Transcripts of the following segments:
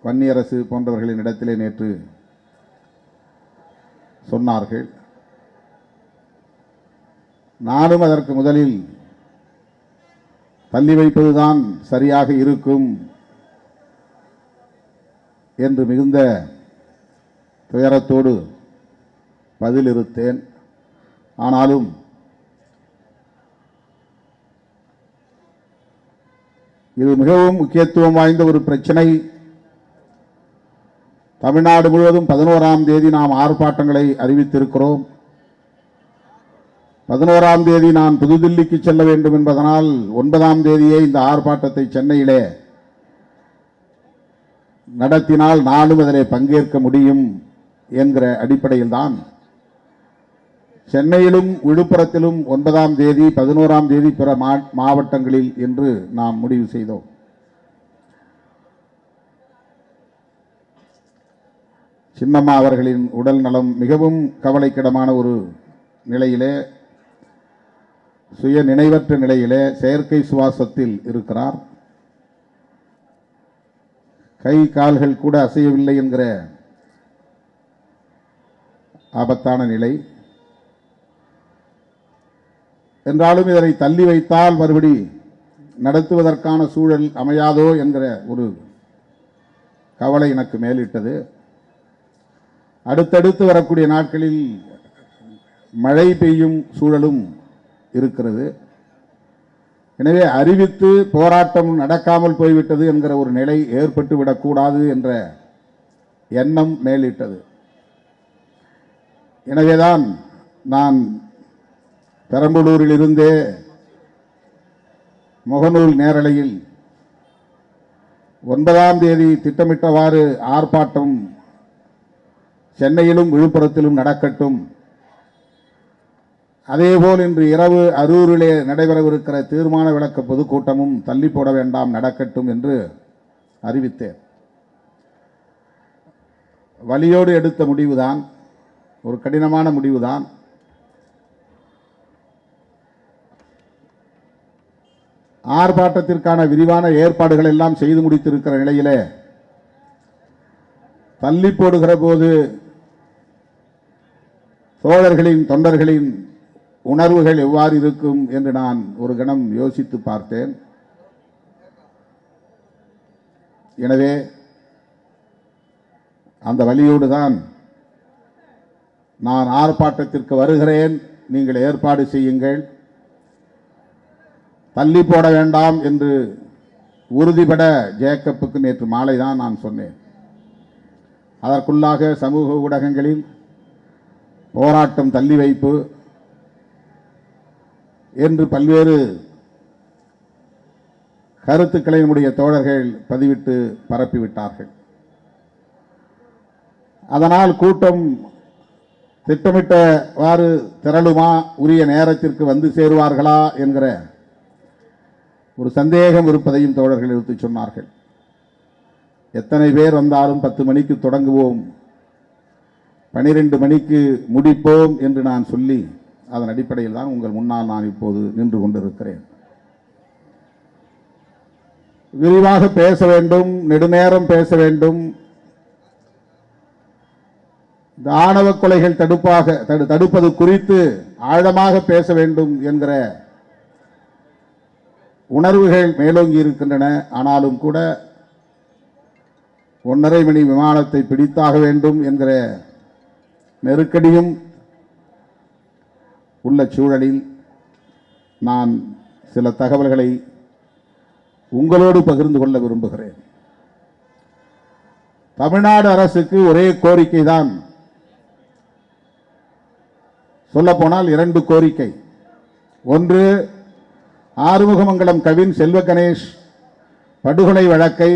வன்னியரசு போன்றவர்களின் இடத்திலே நேற்று சொன்னார்கள். நானும் அதற்கு முதலில் தள்ளி வைப்பதுதான் சரியாக இருக்கும் என்று மிகுந்த துயரத்தோடு பதிலிருத்தேன். ஆனாலும் இது மிகவும் முக்கியத்துவம் வாய்ந்த ஒரு பிரச்சனை. தமிழ்நாடு முழுவதும் 11ஆம் தேதி நாம் ஆர்ப்பாட்டங்களை அறிவித்திருக்கிறோம். 11ஆம் தேதி நான் புதுதில்லிக்கு செல்ல வேண்டும் என்பதனால் 9ஆம் தேதியே இந்த ஆர்ப்பாட்டத்தை சென்னையிலே நடத்தினால் நானும் அதிலே பங்கேற்க முடியும் என்கிற அடிப்படையில் தான் சென்னையிலும் விழுப்புரத்திலும் 9ஆம் தேதி 11ஆம் தேதி பிற மாவட்டங்களில் என்று நாம் முடிவு செய்தோம். சின்னம்மா அவர்களின் உடல் நலம் மிகவும் கவலைக்கிடமான ஒரு நிலையிலே, சுய நினைவற்ற நிலையிலே செயற்கை சுவாசத்தில் இருக்கிறார். கை கால்கள் கூட அசையவில்லை என்கிற ஆபத்தான நிலை. என்றாலும் இதனை தள்ளி வைத்தால் மறுபடி நடத்துவதற்கான சூழல் அமையாதோ என்கிற ஒரு கவலை எனக்கு மேலிட்டது. அடுத்தடுத்து வரக்கூடிய நாட்களில் மழை பெய்யும் சூழலும் இருக்கிறது. எனவே அறிவித்து போராட்டம் நடக்காமல் போய்விட்டது என்கிற ஒரு நிலை ஏற்பட்டு விடக்கூடாது என்ற எண்ணம் மேலிட்டது. எனவேதான் நான் பெரம்பலூரில் இருந்தே முகநூல் நேரலையில் 9ஆம் தேதி திட்டமிட்டவாறு ஆர்ப்பாட்டம் சென்னையிலும் விழுப்புரத்திலும் நடக்கட்டும், அதேபோல் இன்று இரவு அரூரிலே நடைபெறவிருக்கிற தீர்மான விளக்க பொதுக்கூட்டமும் தள்ளி போட வேண்டாம், நடக்கட்டும் என்று அறிவித்தேன். வலியோடு எடுத்த முடிவுதான், ஒரு கடினமான முடிவுதான். ஆர்ப்பாட்டத்திற்கான விரிவான ஏற்பாடுகள் எல்லாம் செய்து முடித்திருக்கிற நிலையிலே தள்ளி போடுகிற போது தோழர்களின் தொண்டர்களின் உணர்வுகள் எவ்வாறு இருக்கும் என்று நான் ஒரு கணம் யோசித்து பார்த்தேன். எனவே அந்த வழியோடு தான் நான் ஆர்ப்பாட்டத்திற்கு வருகிறேன், நீங்கள் ஏற்பாடு செய்யுங்கள், தள்ளி போட வேண்டாம் என்று உறுதிபட ஜேக்கப்புக்கு நேற்று மாலை தான் நான் சொன்னேன். அதற்குள்ளாக சமூக ஊடகங்களில் போராட்டம் தள்ளி வைப்பு என்று பல்வேறு கருத்துக்களை நம்முடைய தோழர்கள் பதிவிட்டு பரப்பிவிட்டார்கள். அதனால் கூட்டம் திட்டமிட்டவாறு திரளுமா, உரிய நேரத்திற்கு வந்து சேருவார்களா என்கிற ஒரு சந்தேகம் இருப்பதையும் தோழர்கள் எடுத்து சொன்னார்கள். எத்தனை பேர் வந்தாலும் 10 மணிக்கு தொடங்குவோம், 12 மணிக்கு முடிப்போம் என்று நான் சொல்லி அதன் அடிப்படையில் தான் உங்கள் முன்னால் நான் இப்போது நின்று கொண்டிருக்கிறேன். விரிவாக பேச வேண்டும், நெடுநேரம் பேச வேண்டும், இந்த ஆணவ கொலைகள் தடுப்பது குறித்து ஆழமாக பேச வேண்டும் என்கிற உணர்வுகள் மேலோங்கி இருக்கின்றன. ஆனாலும் கூட 1:30 மணி விமானத்தை பிடித்தாக வேண்டும் என்கிற நெருக்கடியும் உள்ள சூழலில் நான் சில தகவல்களை உங்களோடு பகிர்ந்து கொள்ள விரும்புகிறேன். தமிழ்நாடு அரசுக்கு ஒரே கோரிக்கை தான், சொல்லப்போனால் 2 கோரிக்கை. ஒன்று, ஆறுமுகமங்கலம் கவின் செல்வ கணேஷ் படுகொலை வழக்கை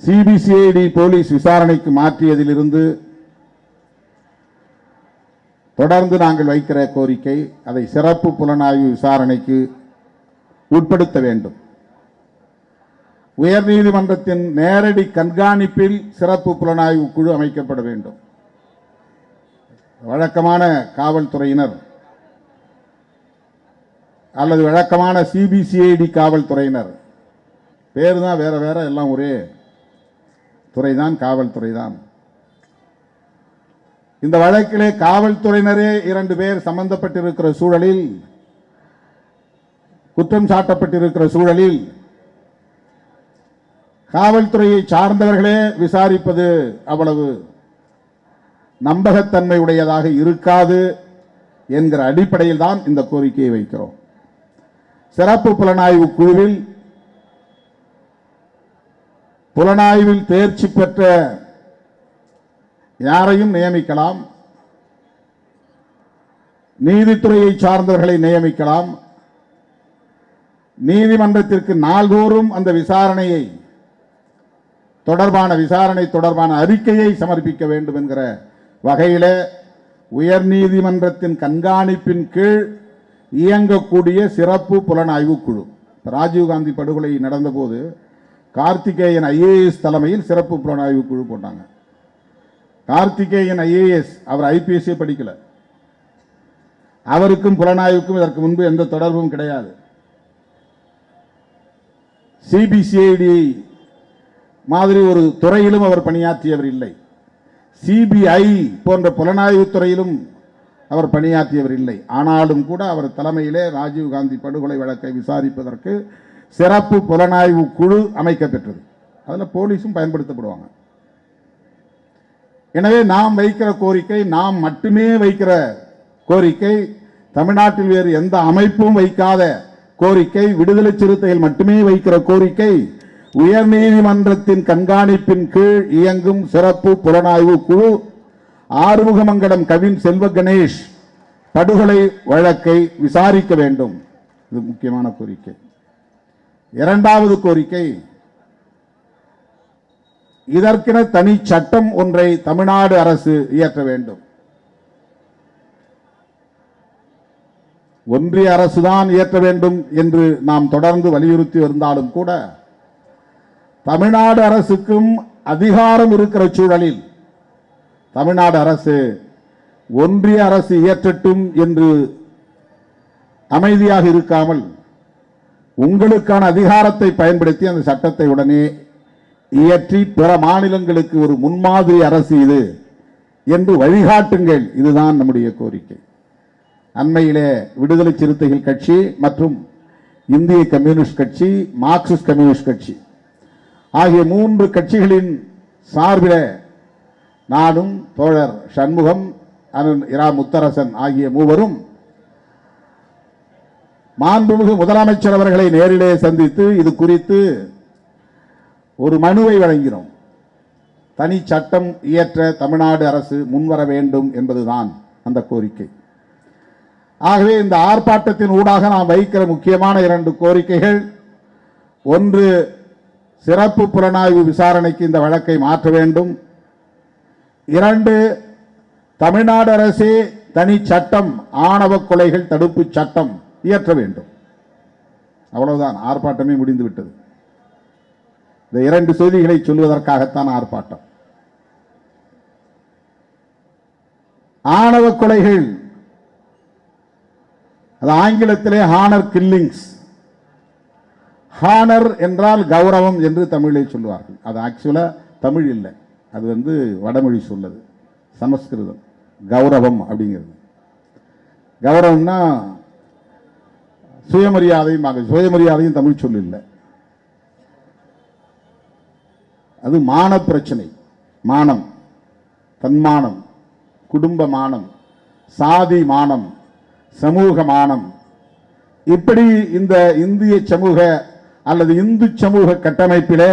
சிபிசிஐடி போலீஸ் விசாரணைக்கு மாற்றியதிலிருந்து தொடர்ந்து நாங்கள் வைக்கிற கோரிக்கை, அதை சிறப்பு புலனாய்வு விசாரணைக்கு உட்படுத்த வேண்டும். உயர்நீதிமன்றத்தின் நேரடி கண்காணிப்பில் சிறப்பு புலனாய்வு குழு அமைக்கப்பட வேண்டும். வழக்கமான காவல்துறையினர் அல்லது வழக்கமான சிபிசிஐடி காவல்துறையினர், பேர் தான் வேற வேற, எல்லாம் ஒரே துறைதான் காவல்துறை தான். இந்த வழக்கிலே காவல்துறையினரே 2 பேர் சம்பந்தப்பட்டிருக்கிற சூழலில், குற்றம் சாட்டப்பட்டிருக்கிற சூழலில் காவல்துறையை சார்ந்தவர்களே விசாரிப்பது அவ்வளவு நம்பகத்தன்மை உடையதாக இருக்காது என்கிற அடிப்படையில் தான் இந்த கோரிக்கையை வைக்கிறோம். சிறப்பு புலனாய்வு குழுவில் புலனாய்வில் தேர்ச்சி பெற்ற யாரையும் நியமிக்கலாம், நீதித்துறையை சார்ந்தவர்களை நியமிக்கலாம், நீதிமன்றத்திற்கு நாள்தோறும் அந்த விசாரணை தொடர்பான அறிக்கையை சமர்ப்பிக்க வேண்டும் என்கிற வகையில் உயர் நீதிமன்றத்தின் கண்காணிப்பின் கீழ் இயங்கக்கூடிய சிறப்பு புலனாய்வு குழு. ராஜீவ்காந்தி படுகொலை நடந்தபோது கார்த்திகேயன் IAS தலைமையில் சிறப்பு புலனாய்வு குழு போட்டாங்க. கார்த்திகேயன் IAS, அவர் IPS படிக்கல, அவருக்கும் புலனாய்வுக்கும் இதற்கு முன்பு எந்த தொடர்பும் கிடையாது. CBCID மாதிரி ஒரு துறையிலும் அவர் பணியாற்றியவர் இல்லை. CBI போன்ற புலனாய்வு துறையிலும் அவர் பணியாற்றியவர் இல்லை. ஆனாலும் கூட அவர் தலைமையிலே ராஜீவ்காந்தி படுகொலை வழக்கை விசாரிப்பதற்கு சிறப்பு புலனாய்வு குழு அமைக்கப்பெற்றது. அதில் போலீஸும் பயன்படுத்தப்படுவாங்க. எனவே நாம் வைக்கிற கோரிக்கை, நாம் மட்டுமே வைக்கிற கோரிக்கை, தமிழ்நாட்டில் வேறு எந்த அமைப்பும் வைக்காத கோரிக்கை, விடுதலை சிறுத்தைகள் மட்டுமே வைக்கிற கோரிக்கை, உயர்நீதிமன்றத்தின் கண்காணிப்பின் கீழ் இயங்கும் சிறப்பு புலனாய்வு குழு ஆறுமுகமங்கலம் கவின் செல்வ கணேஷ் படுகொலை வழக்கை விசாரிக்க வேண்டும். இது முக்கியமான கோரிக்கை. இரண்டாவது கோரிக்கை, இதற்கென தனி சட்டம் ஒன்றை தமிழ்நாடு அரசு இயற்ற வேண்டும். ஒன்றிய அரசுதான் இயற்ற வேண்டும் என்று நாம் தொடர்ந்து வலியுறுத்தி வந்தாலும் கூட தமிழ்நாடு அரசுக்கும் அதிகாரம் இருக்கிற சூழலில் தமிழ்நாடு அரசு ஒன்றிய அரசு இயற்றட்டும் என்று அமைதியாக இருக்காமல் உங்களுக்கான அதிகாரத்தை பயன்படுத்தி அந்த சட்டத்தை உடனே இயற்றி பிற மாநிலங்களுக்கு ஒரு முன்மாதிரி அரசு இது என்று வழிகாட்டுங்கள். இதுதான் நம்முடைய கோரிக்கை. அண்மையிலே விடுதலை சிறுத்தைகள் கட்சி மற்றும் இந்திய கம்யூனிஸ்ட் கட்சி, மார்க்சிஸ்ட் கம்யூனிஸ்ட் கட்சி ஆகிய 3 கட்சிகளின் சார்பில் நானும் தோழர் சண்முகம், இரா முத்தரசன் ஆகிய மூவரும் மாண்புமிகு முதலமைச்சர் அவர்களை நேரிலே சந்தித்து இது குறித்து ஒரு மனுவை வழங்கினோம். தனி சட்டம் இயற்ற தமிழ்நாடு அரசு முன்வர வேண்டும் என்பதுதான் அந்த கோரிக்கை. ஆகவே இந்த ஆர்ப்பாட்டத்தின் ஊடாக நாம் வைக்கிற முக்கியமான 2 கோரிக்கைகள், ஒன்று, சிறப்பு புலனாய்வு விசாரணைக்கு இந்த வழக்கை மாற்ற வேண்டும். 2, தமிழ்நாடு அரசே தனி சட்டம், ஆணவ கொலைகள் தடுப்பு சட்டம் இயற்ற வேண்டும். அவ்வளவுதான், ஆர்ப்பாட்டமே முடிந்து விட்டது. இந்த 2 செய்திகளை சொல்வதற்காகத்தான் ஆர்ப்பாட்டம். ஆணவ கொலைகள், அது ஆங்கிலத்திலே ஹானர் கில்லிங்ஸ். ஹானர் என்றால் கௌரவம் என்று தமிழில் சொல்லுவார்கள். அது ஆக்சுவலா தமிழ் இல்லை, அது வடமொழி சொல்லது, சமஸ்கிருதம். கௌரவம் அப்படிங்கிறது, கௌரவம்னா சுயமரியாதையும், சுயமரியாதையும் தமிழ் சொல் இல்லை. அது மான பிரச்சனை. மானம், தன்மானம், குடும்ப மானம், சாதி மானம், சமூக மானம், இப்படி இந்த இந்திய சமூக அல்லது இந்து சமூக கட்டமைப்பிலே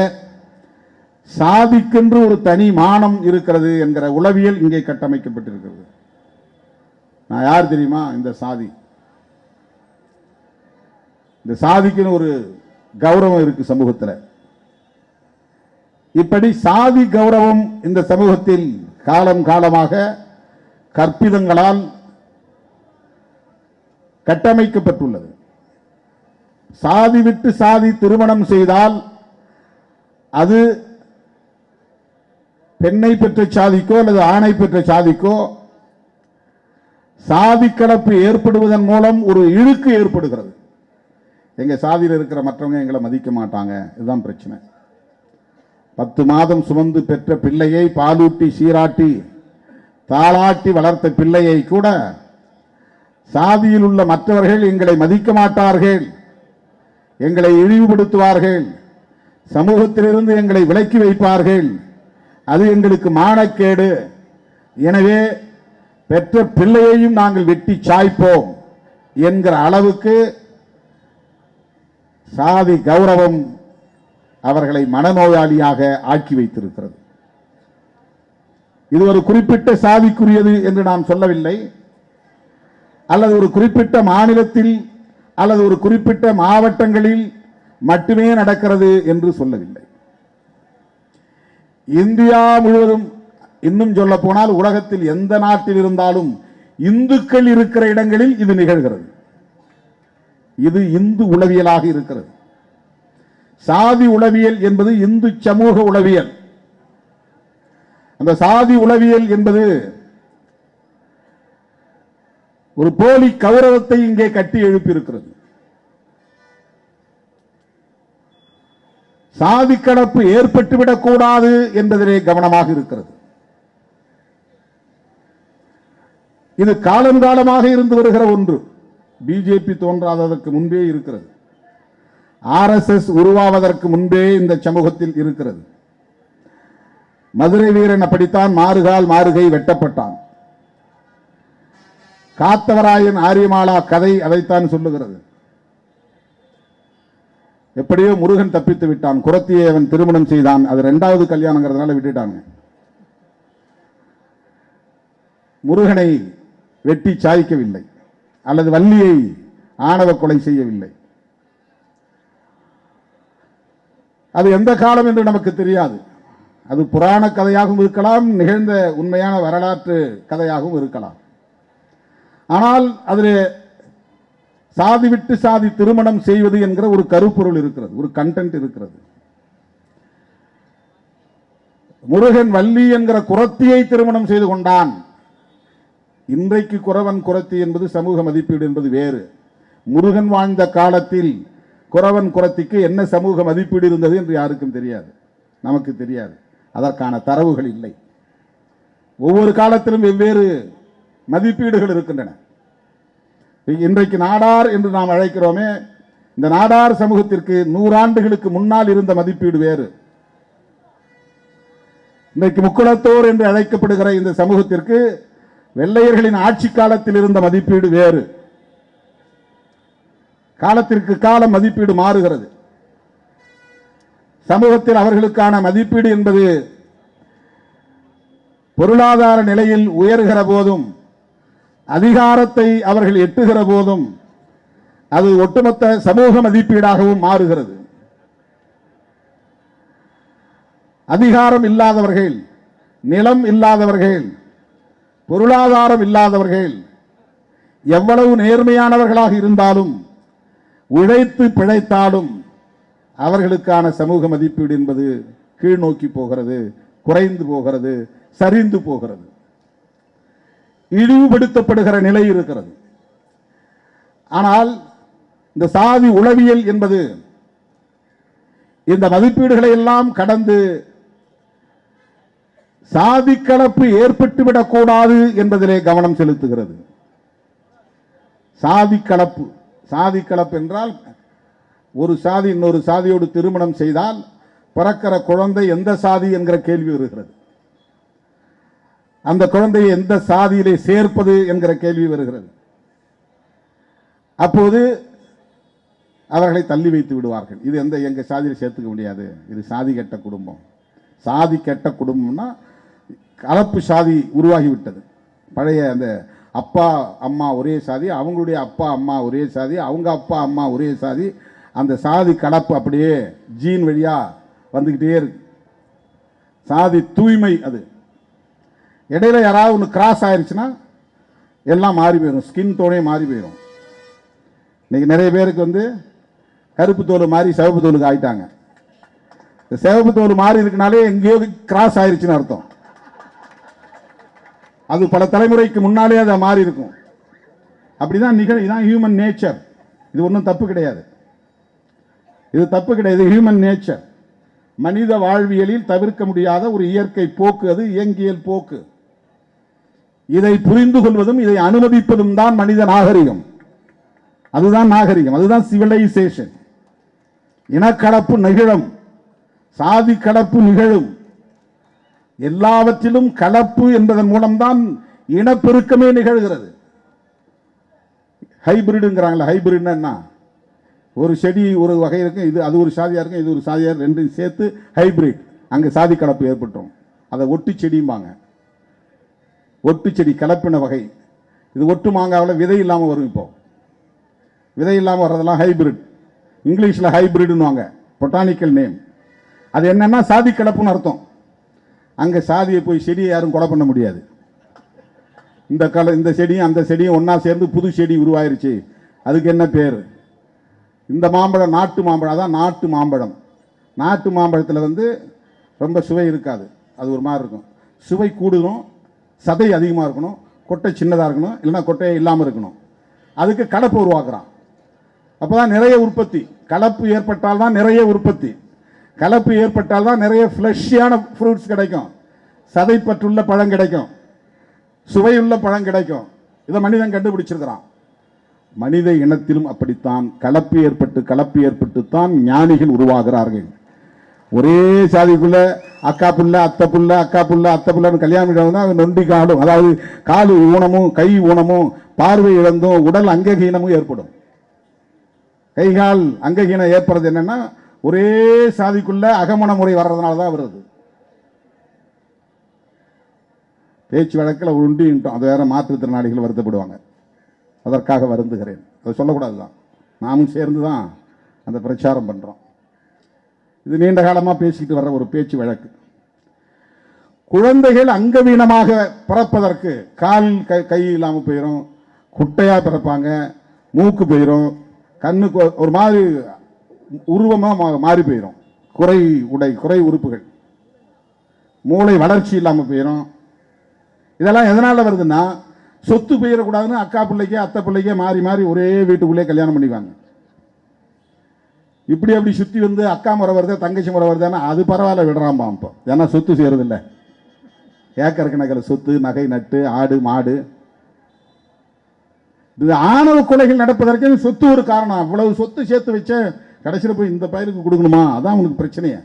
சாதிக்கென்று ஒரு தனி மானம் இருக்கிறது என்கிற உளவியல் இங்கே கட்டமைக்கப்பட்டிருக்கிறது. நான் யார் தெரியுமா? இந்த சாதி. இந்த சாதிக்குன்னு ஒரு கௌரவம் இருக்கு சமூகத்தில். இப்படி சாதி கௌரவம் இந்த சமூகத்தில் காலம் காலமாக கற்பிதங்களால் கட்டமைக்கப்பட்டுள்ளது. சாதி விட்டு சாதி திருமணம் செய்தால் அது பெண்ணை பெற்ற சாதிக்கோ அல்லது ஆணை பெற்ற சாதிக்கோ சாதி கலப்பு ஏற்படுவதன் மூலம் ஒரு இழுக்கு ஏற்படுகிறது. எங்க சாதியில் இருக்கிற மற்றவங்க எங்களை மதிக்க மாட்டாங்க, இதுதான் பிரச்சனை. 10 மாதம் சுமந்து பெற்ற பிள்ளையை பாலூட்டி சீராட்டி தாளாட்டி வளர்த்த பிள்ளையை கூட சாதியில் உள்ள மற்றவர்கள் எங்களை மதிக்க மாட்டார்கள், எங்களை இழிவுபடுத்துவார்கள், சமூகத்திலிருந்து எங்களை விலக்கி வைப்பார்கள், அது எங்களுக்கு மானக்கேடு, எனவே பெற்ற பிள்ளையையும் நாங்கள் வெட்டி சாய்ப்போம் என்கிற அளவுக்கு சாதி கௌரவம் அவர்களை மனநோயாளியாக ஆக்கி வைத்திருக்கிறது. இது ஒரு குறிப்பிட்ட சாதிக்குரியது என்று நாம் சொல்லவில்லை, அல்லது ஒரு குறிப்பிட்ட மாநிலத்தில் அல்லது ஒரு குறிப்பிட்ட மாவட்டங்களில் மட்டுமே நடக்கிறது என்று சொல்லவில்லை. இந்தியா முழுவதும், இன்னும் சொல்ல போனால் உலகத்தில் எந்த நாட்டில் இருந்தாலும் இந்துக்கள் இருக்கிற இடங்களில் இது நிகழ்கிறது. இது இந்து உளவியலாக இருக்கிறது. சாதி உளவியல் என்பது இந்து சமூக உளவியல். அந்த சாதி உளவியல் என்பது ஒரு போலி கௌரவத்தை இங்கே கட்டி எழுப்பி இருக்கிறது. சாதி கலப்பு ஏற்பட்டுவிடக் கூடாது என்பதிலே கவனமாக இருக்கிறது. இது காலங்காலமாக இருந்து வருகிற ஒன்று. பிஜேபி தோன்றாததற்கு முன்பே இருக்கிறது. RSS உருவாவதற்கு முன்பே இந்த சமூகத்தில் இருக்கிறது. மதுரை வீரன் அப்படித்தான் மாறுகால் மாறுகை வெட்டப்பட்டான். காத்தவராயன் ஆரியமாலா கதை அதைத்தான் சொல்லுகிறது. எப்படியோ முருகன் தப்பித்து விட்டான், குரத்தியை அவன் திருமணம் செய்தான், அது 2வது கல்யாணங்கிறதுனால விட்டுட்டாங்க. முருகனை வெட்டி சாய்க்கவில்லை, அல்லது வள்ளியை ஆணவ கொலை செய்யவில்லை. அது எந்த காலம் என்று நமக்கு தெரியாது. அது புராண கதையாகவும் இருக்கலாம், நிகழ்ந்த உண்மையான வரலாற்று கதையாகவும் இருக்கலாம். ஆனால் அதில் சாதி விட்டு சாதி திருமணம் செய்வது என்கிற ஒரு கருப்பொருள் இருக்கிறது, ஒரு கண்டென்ட் இருக்கிறது. முருகன் வள்ளி என்கிற குரத்தியை திருமணம் செய்து கொண்டான். இன்றைக்கு குறவன் குரத்தி என்பது சமூக மதிப்பீடு என்பது வேறு. முருகன் வாழ்ந்த காலத்தில் குறவன் குரத்திக்கு என்ன சமூக மதிப்பீடு இருந்தது என்று யாருக்கும் தெரியாது, நமக்கு தெரியாது. அதற்கான தரவுகள் இல்லை. ஒவ்வொரு காலத்திலும் வெவ்வேறு மதிப்பீடுகள் இருக்கின்றன. இன்றைக்கு நாடார் என்று நாம் அழைக்கிறோமே, இந்த நாடார் சமூகத்திற்கு 100 ஆண்டுகளுக்கு முன்னால் இருந்த மதிப்பீடு வேறு. இன்றைக்கு முக்குளத்தோர் என்று அழைக்கப்படுகிற இந்த சமூகத்திற்கு வெள்ளையர்களின் ஆட்சி காலத்தில் இருந்த மதிப்பீடு வேறு. காலத்திற்கு காலம் மதிப்பீடு மாறுகிறது. சமூகத்தில் அவர்களுக்கான மதிப்பீடு என்பது பொருளாதார நிலையில் உயர்கிற போதும், அதிகாரத்தை அவர்கள் எட்டுகிற போதும் அது ஒட்டுமொத்த சமூக மதிப்பீடாகவும் மாறுகிறது. அதிகாரம் இல்லாதவர்கள், நிலம் இல்லாதவர்கள், பொருளாதாரம் இல்லாதவர்கள் எவ்வளவு நேர்மையானவர்களாக இருந்தாலும், உழைத்து பிழைத்தாலும் அவர்களுக்கான சமூக மதிப்பீடு என்பது கீழ் நோக்கி போகிறது, குறைந்து போகிறது, சரிந்து போகிறது, இழிவுபடுத்தப்படுகிற நிலை இருக்கிறது. ஆனால் இந்த சாதி உளவியல் என்பது இந்த மதிப்பீடுகளை எல்லாம் கடந்து சாதி கலப்பு ஏற்பட்டுவிடக் கூடாது என்பதிலே கவனம் செலுத்துகிறது. சாதி கலப்பு, சாதி கலப்பு என்றால் ஒரு சாதி இன்னொரு சாதியோடு திருமணம் செய்தால் பிறக்கிற குழந்தை எந்த சாதி என்கிற கேள்வி வருகிறது. அந்த குழந்தையை எந்த சாதியிலே சேர்ப்பது என்கிற கேள்வி வருகிறது. அப்போது அவர்களை தள்ளி வைத்து விடுவார்கள். இது எங்க சாதியில் சேர்த்துக்க முடியாது, இது சாதி கெட்ட குடும்பம். சாதி கெட்ட குடும்பம்னா கலப்பு சாதி உருவாகிவிட்டது. பழைய அந்த அப்பா அம்மா ஒரே சாதி, அவங்களுடைய அப்பா அம்மா ஒரே சாதி, அவங்க அப்பா அம்மா ஒரே சாதி, அந்த சாதி கலப்பு அப்படியே ஜீன் வழியா வந்துக்கிட்டே இருக்கு. சாதி தூய்மை அது. இடையில யாராவது ஒன்று கிராஸ் ஆயிடுச்சுன்னா எல்லாம் மாறி போயிடும், ஸ்கின் டோனே மாறி போயிடும். இன்னைக்கு நிறைய பேருக்கு கருப்பு தோல் மாறி சிவப்பு தோலுக்கு ஆயிட்டாங்க. சிவப்பு தோல் மாறி இருக்குனாலே எங்கேயோ கிராஸ் ஆயிடுச்சுன்னு அர்த்தம். அது பல தலைமுறைக்கு முன்னாலே அதை மாறி இருக்கும். அப்படிதான் இதுதான் ஹியூமன் நேச்சர். இது ஒன்றும் தப்பு கிடையாது, இது தப்பு கிடையாது, ஹியூமன் நேச்சர். மனித வாழ்வியலில் தவிர்க்க முடியாத ஒரு இயற்கை போக்கு, அது இயங்கியல் போக்கு. இதை புரிந்து கொள்வதும் இதை அனுமதிப்பதும் தான் மனித நாகரிகம். அதுதான் நாகரிகம், அதுதான் சிவிலைசேஷன். இனக்கலப்பு நிகழும், சாதி கலப்பு நிகழும். எல்லாவற்றிலும் கலப்பு என்பதன் மூலம்தான் இனப்பெருக்கமே நிகழ்கிறது. ஹைபிரிடுங்கிறாங்களா? ஹைபிரிட்னா என்ன? ஒரு செடி ஒரு வகை இருக்கும், இது அது ஒரு சாதியா இருக்கும், இது ஒரு சாதியா, ரெண்டும் சேர்த்து ஹைபிரிட். அங்கே சாதி கலப்பு ஏற்பட்டுரும். அதை ஒட்டு செடியும்பாங்க. ஒட்டு செடி கலப்பின வகை. இது ஒட்டு மாங்காவில் விதை இல்லாமல் வரும். இப்போ விதை இல்லாமல் வர்றதெல்லாம் ஹைபிரிட். இங்கிலீஷில் ஹைபிரிட்னுவாங்க, பொட்டானிக்கல் நேம். அது என்னன்னா சாதி கலப்புன்னு அர்த்தம். அங்கே சாதியை போய் செடியை யாரும் கொலை பண்ண முடியாது. இந்த செடியும் அந்த செடியும் ஒன்றா சேர்ந்து புது செடி உருவாயிருச்சு. அதுக்கு என்ன பேர்? இந்த மாம்பழம் நாட்டு மாம்பழம், அதான் நாட்டு மாம்பழம். நாட்டு மாம்பழத்தில் வந்து ரொம்ப சுவை இருக்காது, அது ஒரு மாதிரி இருக்கும். சுவை கூடுதலும், சதை அதிகமாக இருக்கணும், கொட்டை சின்னதாக இருக்கணும், இல்லைன்னா கொட்டையை இல்லாமல் இருக்கணும். அதுக்கு கலப்பு உருவாக்குறான். அப்போ தான் நிறைய உற்பத்தி. கலப்பு ஏற்பட்டால் தான் நிறைய உற்பத்தி. கலப்பு ஏற்பட்டால் தான் நிறைய ஃப்ளஷியான ஃப்ரூட்ஸ் கிடைக்கும், சதைப்பற்றுள்ள பழம் கிடைக்கும், சுவையுள்ள பழம் கிடைக்கும். இதை மனிதன் கண்டுபிடிச்சிருக்கிறான். மனித இனத்திலும் அப்படித்தான் கலப்பு ஏற்பட்டு தான் ஞானிகள் உருவாகிறார்கள். ஒரே சாதிக்குள்ள அக்கா புள்ள அத்தை புள்ள, அக்கா புள்ள அத்தை புள்ளன்னு கல்யாணம் நொண்டி காலும், அதாவது காலு ஊனமும் கை ஊனமும் பார்வை இழந்தும் உடல் அங்ககீனமும் ஏற்படும். கைகால் அங்ககீனம் ஏற்படுறது என்னன்னா ஒரே சாதிக்குள்ள அகமண முறை வர்றதுனால தான் வருது. பேச்சு வழக்கில் உண்டிட்டோம், அது வேற. மாற்றுத்திறனாளிகள் வருத்தப்படுவாங்க, அதற்காக வருந்துகிறேன். அதை சொல்லக்கூடாது தான். நாமும் சேர்ந்து தான் அந்த பிரச்சாரம் பண்ணுறோம். இது நீண்ட காலமாக பேசிக்கிட்டு வர்ற ஒரு பேச்சு வழக்கு. குழந்தைகள் அங்கவீனமாக பிறப்பதற்கு கால் கை இல்லாமல் போயிடும், குட்டையாக பிறப்பாங்க, மூக்கு போயிடும், கண்ணுக்கு ஒரு மாதிரி உருவமாக மாறி போயிடும், குறை உறுப்புகள், மூளை வளர்ச்சி இல்லாமல் போயிடும். இதெல்லாம் எதனால் வருதுன்னா, சொத்து போயிடக்கூடாதுன்னு அக்கா பிள்ளைக்கே அத்தை பிள்ளைக்கே மாறி மாறி ஒரே வீட்டுக்குள்ளே கல்யாணம் பண்ணிக்குவாங்க. இப்படி அப்படி சுற்றி வந்து அக்கா முறை வருது, தங்கச்சி முறை வருதுன்னா அது பரவாயில்ல விடுறாம்பா. இப்போ ஏன்னா சொத்து செய்யறதில்ல. ஏக்கர் கணக்கில் சொத்து, நகை நட்டு, ஆடு மாடு, இது ஆணவ கொலைகள் நடப்பதற்கு சொத்து ஒரு காரணம். அவ்வளவு சொத்து சேர்த்து வச்ச கடைசியில் போய் இந்த பயிருக்கு கொடுக்கணுமா? அதான் உனக்கு பிரச்சனையே.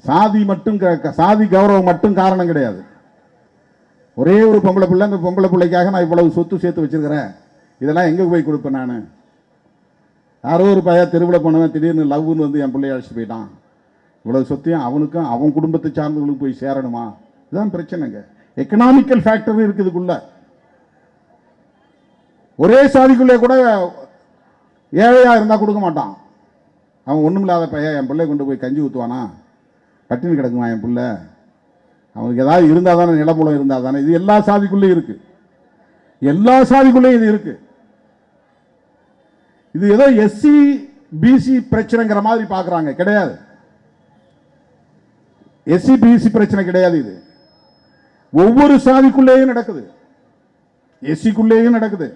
சாதி மட்டும், சாதி கௌரவம் மட்டும் காரணம் கிடையாது. ஒரே ஒரு பொம்பளை பிள்ளை, அந்த பொம்பளை பிள்ளைக்காக நான் இவ்வளவு சொத்து சேர்த்து வச்சிருக்கிறேன், இதெல்லாம் எங்கே போய் கொடுப்பேன் நான்? யாரோ ஒரு பையன் தெருவில் போனவன் திடீர்னு லவ்னு வந்து என் பிள்ளைய அழைச்சிட்டு போயிட்டான். இவ்வளவு சொத்தையும் அவனுக்கும் அவன் குடும்பத்தை சார்ந்தவங்களுக்கு போய் சேரணுமா? இதுதான் பிரச்சனைங்க. எக்கனாமிக்கல் ஃபேக்டர் இருக்குதுக்குள்ள. ஒரே சாதிக்குள்ளே கூட ஏழையா இருந்தால் கொடுக்க மாட்டான். அவன் ஒன்றும் இல்லாத பையன் என் பிள்ளை கொண்டு போய் கஞ்சி ஊற்றுவானா? பட்டினி கிடக்குமா என் பிள்ளை? அவனுக்கு ஏதாவது இருந்தால் தானே, நிலமுலம் இருந்தால் தானே. இது எல்லா சாதிக்குள்ளேயும் இருக்கு, எல்லா சாதிக்குள்ளேயும் இது இருக்கு. இது ஏதோ எஸ்சி பிசி பிரச்சனைங்கிற மாதிரி பார்க்குறாங்க. கிடையாது, எஸ்சி பிசி பிரச்சனை கிடையாது. இது ஒவ்வொரு சாதிக்குள்ளேயும் நடக்குது, எஸ்சிக்குள்ளேயும் நடக்குது.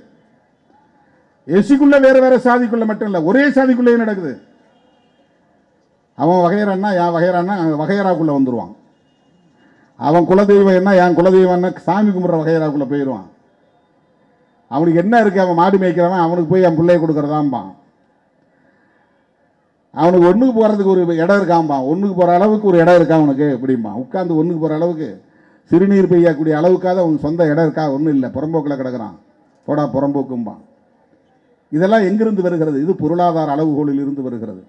எஸ்சிக்குள்ள வேற வேற சாதிக்குள்ள மட்டும் இல்லை, ஒரே சாதிக்குள்ளேயும் நடக்குது. அவன் வகையறான்னா என் வகையறான்னா வகையறாக்குள்ள வந்துடுவான். அவன் குலதெய்வம் என்ன, என் குலதெய்வம் சாமி கும்பிட்ற வகையறாக்குள்ள போயிடுவான். அவனுக்கு என்ன இருக்கு? அவன் மாடு மேய்க்கிறவன் அவனுக்கு போய் என் பிள்ளைய கொடுக்கறதாம்பான். அவனுக்கு ஒன்றுக்கு போகிறதுக்கு ஒரு இடம் இருக்காம்பான். ஒன்றுக்கு போகிற அளவுக்கு ஒரு இடம் இருக்கா அவனுக்கு அப்படிம்பான். உட்காந்து ஒன்றுக்கு போகிற அளவுக்கு சிறுநீர் பெய்யக்கூடிய அளவுக்காக அவனுக்கு சொந்த இடம் இருக்கா? ஒன்றும் இல்லை, புறம்போக்கில் கிடக்கிறான். போடா புறம்போக்கும்பான். இதெல்லாம் எங்கிருந்து வருகிறது? இது பொருளாதார அளவுகோலில் இருந்து வருகிறது.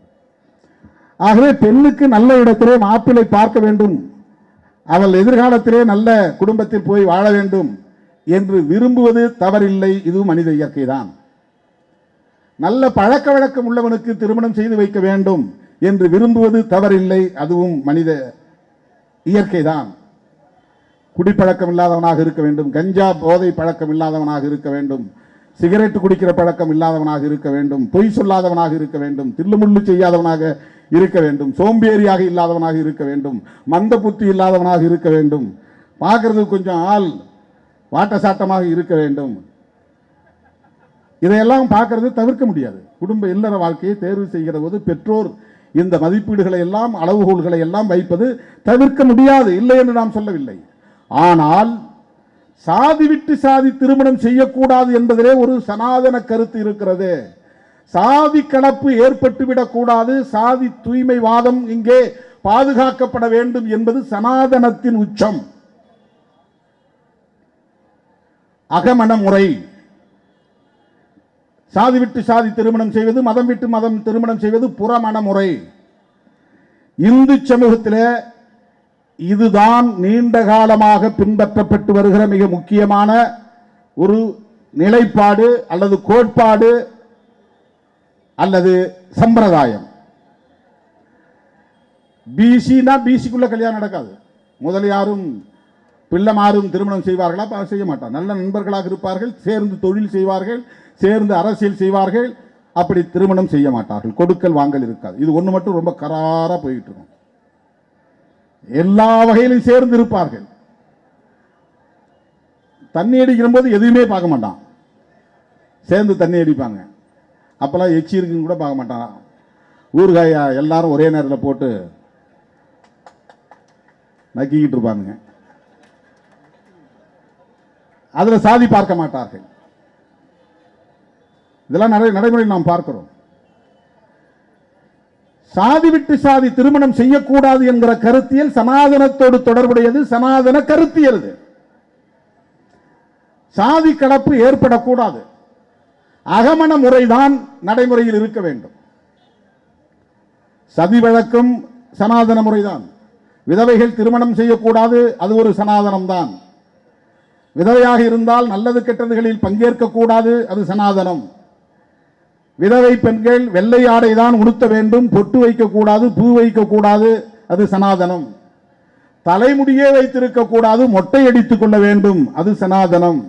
ஆகவே பெண்ணுக்கு நல்ல இடத்திலே மாப்பிள்ளை பார்க்க வேண்டும், அவள் எதிர்காலத்திலே நல்ல குடும்பத்தில் போய் வாழ வேண்டும் என்று விரும்புவது தவறில்லை. இது மனித இயற்கை தான். நல்ல பழக்க வழக்கம் உள்ளவனுக்கு திருமணம் செய்து வைக்க வேண்டும் என்று விரும்புவது தவறில்லை, அதுவும் மனித இயற்கை தான். குடிப்பழக்கம் இல்லாதவனாக இருக்க வேண்டும், கஞ்சா போதை பழக்கம் இல்லாதவனாக இருக்க வேண்டும், சிகரெட் குடிக்கிற பழக்கம் இல்லாதவனாக இருக்க வேண்டும், பொய் சொல்லாதவனாக இருக்க வேண்டும், தில்லுமுள்ளு செய்யாதவனாக இருக்க வேண்டும், சோம்பேறியாக இல்லாதவனாக இருக்க வேண்டும், மந்த புத்தி இல்லாதவனாக இருக்க வேண்டும், பார்க்கறது கொஞ்சம் ஆள் வாட்ட சாட்டமாக இருக்க வேண்டும். இதையெல்லாம் பார்க்கறது தவிர்க்க முடியாது. குடும்ப இல்லற வாழ்க்கையை தேர்வு செய்கிற போது பெற்றோர் இந்த மதிப்பீடுகளை எல்லாம் அளவுகோல்களை எல்லாம் வைப்பது தவிர்க்க முடியாது, இல்லை என்று நாம் சொல்லவில்லை. ஆனால் சாதி விட்டு சாதி திருமணம் செய்யக்கூடாது என்பதிலே ஒரு சனாதன கருத்து இருக்கிறது. சாதி கலப்பு ஏற்பட்டுவிடக் கூடாது, சாதி தூய்மைவாதம் இங்கே பாதுகாக்கப்பட வேண்டும் என்பது சனாதனத்தின் உச்சம். அகமண முறை, சாதி விட்டு சாதி திருமணம் செய்வது, மதம் விட்டு மதம் திருமணம் செய்வது புறமண முறை. இந்து சமூகத்தில் இதுதான் நீண்ட காலமாக பின்பற்றப்பட்டு வருகிற மிக முக்கியமான ஒரு நிலைப்பாடு அல்லது கோட்பாடு அல்லது சம்பிரதாயம். பிசினா பிசிக்குள்ள கல்யாணம் நடக்காது. முதலியாரும் பிள்ளைமாரும் திருமணம் செய்வார்களா? செய்ய மாட்டார். நல்ல நண்பர்களாக இருப்பார்கள், சேர்ந்து தொழில் செய்வார்கள், சேர்ந்து அரசியல் செய்வார்கள், அப்படி திருமணம் செய்ய மாட்டார்கள். கொடுக்கல் வாங்கல் இருக்காது. இது ஒன்று மட்டும் ரொம்ப கராரா போயிட்டு இருக்கும். எல்லா வகையிலும் சேர்ந்து இருப்பார்கள். தண்ணி அடிக்கிற போது எதுவுமே பார்க்க மாட்டான், சேர்ந்து தண்ணி அடிப்பாங்க. அப்பெல்லாம் எச்சி இருக்குன்னு கூட பார்க்க மாட்டான். ஊறுகாயா எல்லாரும் ஒரே நேரத்தில் போட்டு நக்கிக்கிட்டு இருப்பாங்க. அதில் சாதி பார்க்க மாட்டார்கள். இதெல்லாம் நிறைய நடைமுறையில் நாம் பார்க்கிறோம். சாதி விட்டு சாதி திருமணம் செய்யக்கூடாது என்கிற கருத்தியல் சனாதனத்தோடு தொடர்புடையது, சனாதன கருத்தியல். சாதி கலப்பு ஏற்படக்கூடாது, அகமண முறைதான் நடைமுறையில் இருக்க வேண்டும். சதி வழக்கம் சனாதன முறைதான். விதவைகள் திருமணம் செய்யக்கூடாது, அது ஒரு சனாதனம் தான். விதவையாக இருந்தால் நல்லது கெட்டதுகளில் பங்கேற்க கூடாது, அது சனாதனம். விதவை பெண்கள் வெள்ளை ஆடை தான் உடுத்த வேண்டும், பொட்டு வைக்கக்கூடாது, பூ வைக்கக்கூடாது, அது சனாதனம். தலைமுடியே வைத்திருக்க கூடாது, மொட்டை அடித்துக் கொள்ள வேண்டும், அது சனாதனம்.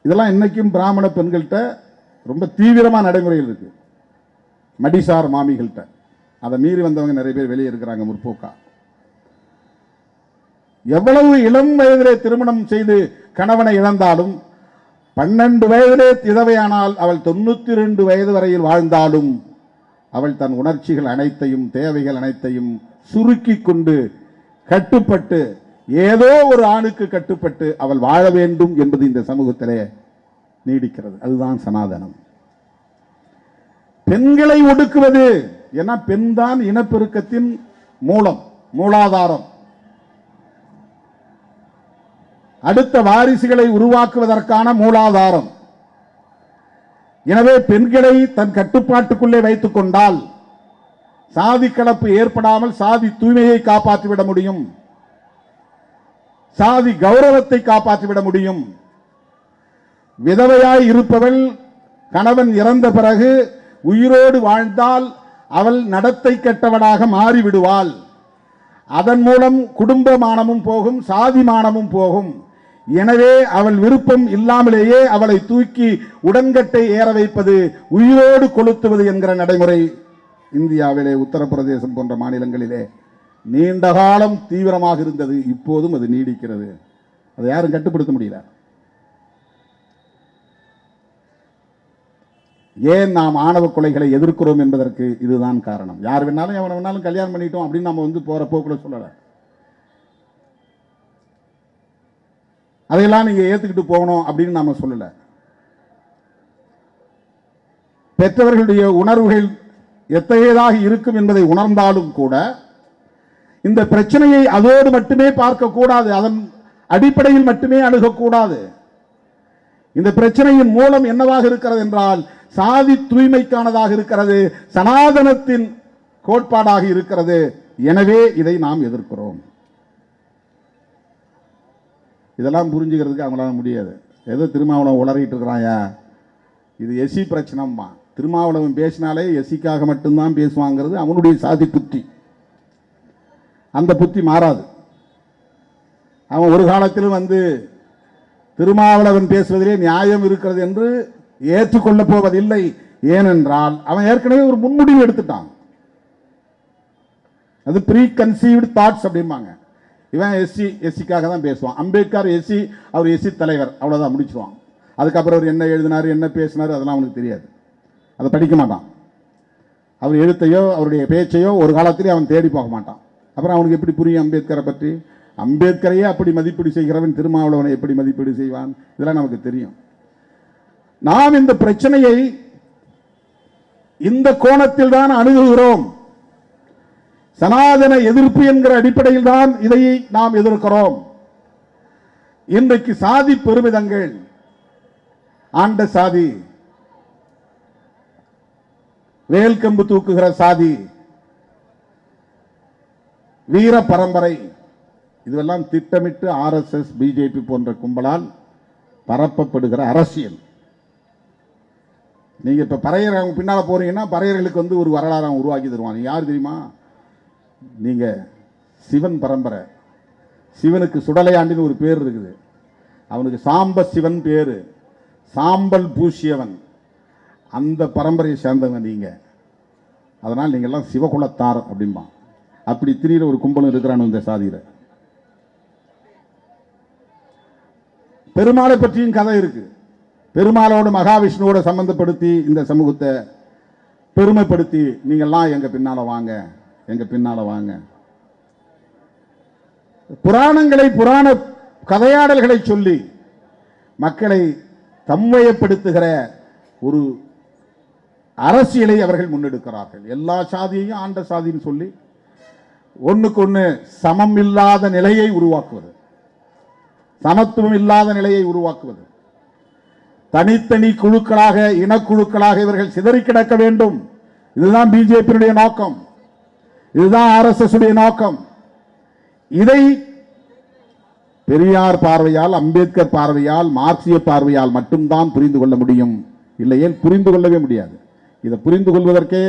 இதெல்லாம் இன்னைக்கும் பிராமண பெண்கள்கிட்ட ரொம்ப தீவிரமா நடைமுறையில் இருக்கு. மடிசார் மாமிகள்கிட்ட அதை மீறி வந்தவங்க நிறைய பேர் வெளியே இருக்கிறாங்க முற்போக்கா. எவ்வளவு இளம் வயதிலே திருமணம் செய்து கணவனை இழந்தாலும், 12 வயதிலே விதவையானால் அவள் 92 வயது வரையில் வாழ்ந்தாலும் அவள் தன் உணர்ச்சிகள் அனைத்தையும் தேவைகள் அனைத்தையும் சுருக்கி கொண்டு கட்டுப்பட்டு ஏதோ ஒரு ஆணுக்கு கட்டுப்பட்டு அவள் வாழ வேண்டும் என்பது இந்த சமூகத்திலே நீடிக்கிறது. அதுதான் சனாதனம். பெண்களை ஒடுக்குவது, ஏன்னா பெண் தான் இனப்பெருக்கத்தின் மூலாதாரம். அடுத்த வாரிசுகளை உருவாக்குவதற்கான மூலாதாரம். எனவே பெண்களை தன் கட்டுப்பாட்டுக்குள்ளே வைத்துக் கொண்டால் சாதி கலப்பு ஏற்படாமல் சாதி தூய்மையை காப்பாற்றிவிட முடியும், சாதி கௌரவத்தை காப்பாற்றிவிட முடியும். விதவையாய் இருப்பவள் கணவன் இறந்த பிறகு உயிரோடு வாழ்ந்தால் அவள் நடத்தை கெட்டவனாக மாறிவிடுவாள். அதன் மூலம் குடும்ப மானமும் போகும், சாதி மானமும் போகும். எனவே அவள் விருப்பம் இல்லாமலேயே அவளை தூக்கி உடன்கட்டை ஏற வைப்பது, உயிரோடு கொளுத்துவது என்கிற நடைமுறை இந்தியாவிலே உத்தரப்பிரதேசம் போன்ற மாநிலங்களிலே நீண்ட காலம் தீவிரமாக இருந்தது. இப்போதும் அது நீடிக்கிறது. அதை யாரும் கட்டுப்படுத்த முடியல. ஏன் நாம் ஆணவ கொலைகளை எதிர்க்கிறோம் என்பதற்கு இதுதான் காரணம். யார் வேணாலும் எவனை வேணாலும் கல்யாணம் பண்ணிட்டோம் அப்படின்னு நம்ம போற போக்குல சொல்லல. அதையெல்லாம் நீங்க ஏத்துக்கிட்டு போகணும் அப்படின்னு நாம சொல்லல. பெற்றவர்களுடைய உணர்வுகள் எத்தகையதாக இருக்கும் என்பதை உணர்ந்தாலும் கூட இந்த பிரச்சனையை அதோடு மட்டுமே பார்க்க கூடாது, அதன் அடிப்படையில் மட்டுமே அணுகக்கூடாது. இந்த பிரச்சனையின் மூலம் என்னவாக இருக்கிறது என்றால் சாதி தூய்மைக்கானதாக இருக்கிறது, சனாதனத்தின் கோட்பாடாக இருக்கிறது. எனவே இதை நாம் எதிர்க்கிறோம். இதெல்லாம் புரிஞ்சுக்கிறதுக்கு அவங்களால முடியாது. ஏதோ திருமாவளவன் உளறிட்டு இருக்கிறாயா, இது எஸ்சி பிரச்சனைமா. திருமாவளவன் பேசினாலே எஸ்சிக்காக மட்டும்தான் பேசுவாங்கிறது அவனுடைய சாதி புத்தி. அந்த புத்தி மாறாது. அவன் ஒரு காலத்திலும் திருமாவளவன் பேசுவதிலே நியாயம் இருக்கிறது என்று ஏற்றுக்கொள்ளப் போவதில்லை. ஏனென்றால் அவன் ஏற்கனவே ஒரு முன்முடிவு எடுத்துட்டான். அது ப்ரீ கன்சீவ்டு தாட்ஸ் அப்படிம்பாங்க. இவன் எஸ்சிக்காக தான் பேசுவான். அம்பேத்கர் எஸ்சி, அவர் எஸ்சி தலைவர், அவ்வளோதான் முடிச்சுவான். அதுக்கப்புறம் அவர் என்ன எழுதினார் என்ன பேசினார் அதெல்லாம் அவனுக்கு தெரியாது. அதை படிக்க மாட்டான். அவர் எழுத்தையோ அவருடைய பேச்சையோ ஒரு காலத்திலே அவன் தேடி போக மாட்டான். அப்புறம் அவனுக்கு எப்படி புரியும் அம்பேத்கரை பற்றி? அம்பேத்கரையே அப்படி மதிப்பீடு செய்கிறவன் திருமாவளவனை எப்படி மதிப்பீடு செய்வான்? இதெல்லாம் நமக்கு தெரியும். நாம் இந்த பிரச்சனையை இந்த கோணத்தில் தான் அணுகுகிறோம். சனாதன எதிர்ப்பு என்கிற அடிப்படையில் தான் இதை நாம் எதிர்க்கிறோம். இன்றைக்கு சாதி பெருமிதங்கள், ஆண்ட சாதி, வேல்கம்பு தூக்குகிற சாதி, வீர பரம்பரை, இதுவெல்லாம் திட்டமிட்டு RSS பிஜேபி போன்ற கும்பலால் பரப்பப்படுகிற அரசியல். நீங்க இப்ப பறையர் அவங்க பின்னால போறீங்கன்னா பறையர்களுக்கு வந்து ஒரு வரலாறு உருவாக்கி தருவான். நீங்க யார் தெரியுமா? நீங்க சிவன் பரம்பரை. சிவனுக்கு சுடலையாண்டின்னு ஒரு பேர் இருக்குது. அவனுக்கு சாம்ப சிவன் பேரு, சாம்பல் பூசியவன். அந்த பரம்பரையை சேர்ந்தவங்க நீங்க. அதனால் நீங்க எல்லாம் சிவகுலத்தார் அப்படின்பா. அப்படி திரியிற ஒரு கும்பலும் இருக்கிறான் இந்த சாதியில. பெருமாளை பற்றியும் கதை இருக்கு. பெருமாளோடு மகாவிஷ்ணுவோட சம்பந்தப்படுத்தி இந்த சமூகத்தை பெருமைப்படுத்தி நீங்கள்லாம் எங்க பின்னால வாங்க, எங்க பின்னால வாங்க. புராணங்களை, புராண கதையாடல்களை சொல்லி மக்களை தம்வயப்படுத்துகிற ஒரு அரசியலை அவர்கள் முன்னெடுக்கிறார்கள். எல்லா சாதியையும் ஆண்ட சாதின்னு சொல்லி ஒண்ணுக்கு ஒண்ணு சமம் இல்லாத நிலையை உருவாக்குவது, சமத்துவம் இல்லாத நிலையை உருவாக்குவது, தனித்தனி குழுக்களாக, இனக்குழுக்களாக இவர்கள் சிதறி கிடக்க வேண்டும். இதுதான் பிஜேபியினுடைய நோக்கம், இதுதான் RSS உடைய நோக்கம். இதை பெரியார் பார்வையால், அம்பேத்கர் பார்வையால், மார்க்சிய பார்வையால் மட்டும்தான் புரிந்து கொள்ள முடியும். இல்லையே புரிந்து கொள்ளவே முடியாது. இதை புரிந்து கொள்வதற்கே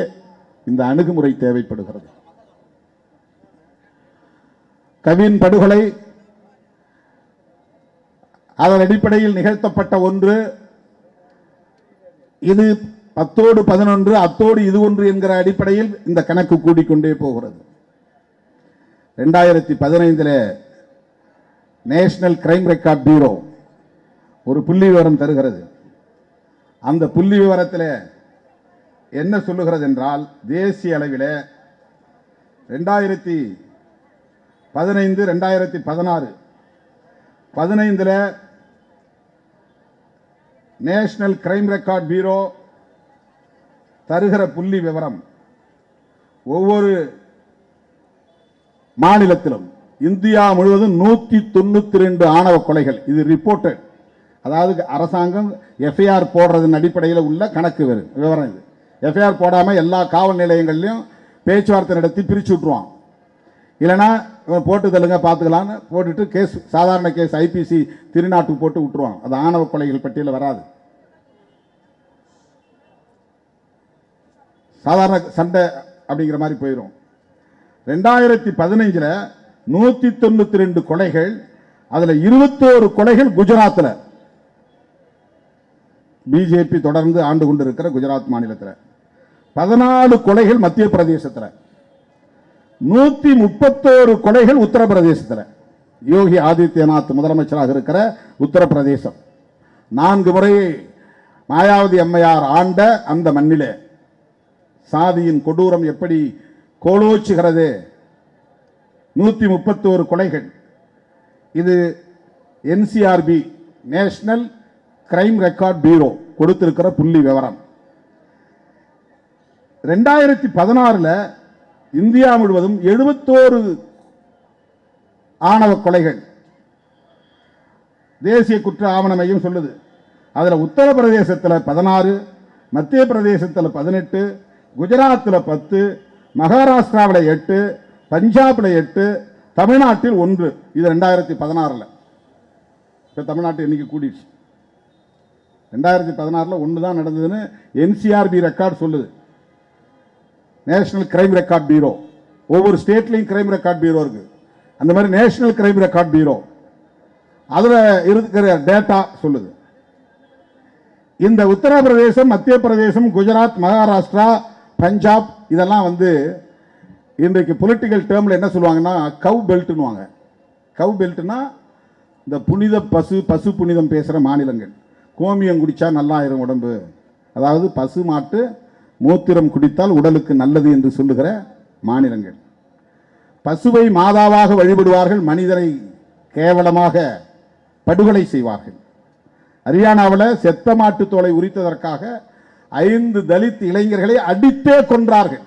இந்த அணுகுமுறை தேவைப்படுகிறது. கவின் படுகொலை அதன் அடிப்படையில் நிகழ்த்தப்பட்ட ஒன்று. இது 10ஓடு 11, அத்தோடு இது ஒன்று என்கிற அடிப்படையில் இந்த கணக்கு கூடிக்கொண்டே போகிறது. 2015 நேஷனல் கிரைம் ரெக்கார்ட் பியூரோ ஒரு புள்ளி விவரம் தருகிறது. அந்த புள்ளி விவரத்தில் என்ன சொல்லுகிறது என்றால், தேசிய அளவில் 2015, 2016, 15 நேஷனல் கிரைம் ரெக்கார்ட் பியூரோ தருகிற புள்ளி விவரம், ஒவ்வொரு மாநிலத்திலும் இந்தியா முழுவதும் 192 ஆணவ கொலைகள். இது ரிப்போர்ட்டட், அதாவது அரசாங்கம் எஃப்ஐஆர் போடுறதன் அடிப்படையில் உள்ள கணக்கு விவரம். இது எஃப்ஐஆர் போடாமல் எல்லா காவல் நிலையங்கள்லையும் பேச்சுவார்த்தை நடத்தி பிரித்து விட்டுருவான். இல்லைன்னா போட்டு தள்ளுங்க பார்த்துக்கலான்னு போட்டுட்டு கேஸ், சாதாரண கேஸ் IPC திருநாட்டுக்கு போட்டு விட்டுருவான். அது ஆணவ கொலைகள் பட்டியலில் வராது. சாதாரண சண்டை அப்படிங்கிற மாதிரி போயிடும். 2015 192 கொலைகள், அதில் 21 கொலைகள் குஜராத்தில், பிஜேபி தொடர்ந்து ஆண்டு கொண்டிருக்கிற குஜராத் மாநிலத்தில். 14 கொலைகள் மத்திய பிரதேசத்தில், 131 கொலைகள் உத்தரப்பிரதேசத்தில். யோகி ஆதித்யநாத் முதலமைச்சராக இருக்கிற உத்தரப்பிரதேசம். 4 முறை மாயாவதி அம்மையார் ஆண்ட அந்த மண்ணிலே சாதியின் கொடூரம் எப்படி கோலோச்சுகிறது. 131 கொலைகள். இது NCRB national crime record bureau கொடுத்திருக்கிற புள்ளி விவரம். 2016 இந்தியா முழுவதும் 71 ஆணவ கொலைகள் தேசிய குற்ற ஆவண மையம் சொல்லுது. அதுல உத்தரப்பிரதேசத்தில் 16, மத்திய பிரதேசத்தில் 18, குஜராத்தில் 10, மகாராஷ்டிராவில் 8, பஞ்சாபில் 8, தமிழ்நாட்டில் 1. இது 2016. இப்போ தமிழ்நாட்டு எண்ணிக்கை கூடிடுச்சு. 2016 1 தான் நடந்ததுன்னு NCRB ரெக்கார்ட் சொல்லுது. National crime record bureau. ஒவ்வொரு ஸ்டேட்லையும் கிரைம் ரெக்கார்ட் பியூரோ இருக்கு. அந்த மாதிரி நேஷனல் கிரைம் ரெக்கார்ட் பியூரோ அதில் இருக்கிற டேட்டா சொல்லுது. இந்த உத்தரப்பிரதேசம், மத்திய பிரதேசம், குஜராத், மகாராஷ்டிரா, பஞ்சாப் இதெல்லாம் இன்றைக்கு பொலிட்டிக்கல் டேர்மில் என்ன சொல்லுவாங்கன்னா கவ் பெல்ட்னுவாங்க. கவ் பெல்ட்னா இந்த புனித பசு புனிதம் பேசுகிற மாநிலங்கள். கோமியம் குடித்தா நல்லா ஆயிரும் உடம்பு, அதாவது பசு மாட்டு மூத்திரம் குடித்தால் உடலுக்கு நல்லது என்று சொல்லுகிற மாநிலங்கள். பசுவை மாதாவாக வழிபடுவார்கள், மனிதனை கேவலமாக படுகொலை செய்வார்கள். ஹரியானாவில் செத்த மாட்டு தோலை உரித்ததற்காக 5 தலித் இளைஞர்களை அடித்தே கொன்றார்கள்.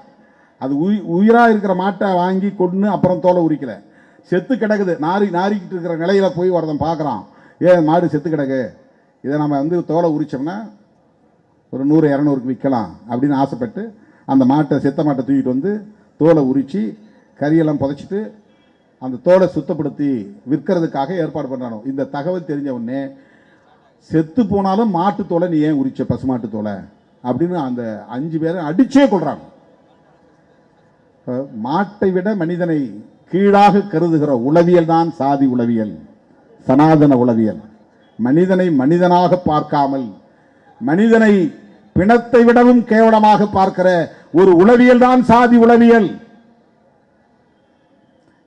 அது உயிராக இருக்கிற மாட்டை வாங்கி கொண்டு அப்புறம் தோலை உரிக்கல, செத்து கிடக்குது, நாரிக்கிட்டு இருக்கிற நிலையில போய் ஒருத்தன் பார்க்குறான், ஏன் மாடு செத்து கிடக்கு, இதை நம்ம தோலை உரிச்சோம்னா ஒரு 100-200க்கு விற்கலாம் அப்படின்னு ஆசைப்பட்டு அந்த மாட்டை, செத்த மாட்டை தூக்கிட்டு தோலை உரித்து கரியெல்லாம் புதைச்சிட்டு அந்த தோலை சுத்தப்படுத்தி விற்கிறதுக்காக ஏற்பாடு பண்ணுறானோ. இந்த தகவல் தெரிஞ்ச உடனே செத்து போனாலும் மாட்டு தோலை நீ ஏன் உரிச்ச, பசுமாட்டு தோலை அப்படின்னு அந்த 5 பேரை அடிச்சே கொள்றாங்க. மாட்டை விட மனிதனை கீழாக கருதுகிற உளவியல் தான் சாதி உளவியல், சனாதன உளவியல். மனிதனை மனிதனாக பார்க்காமல் மனிதனை பிணத்தை விடவும் கேவலமாக பார்க்கிற ஒரு உளவியல் தான் சாதி உளவியல்.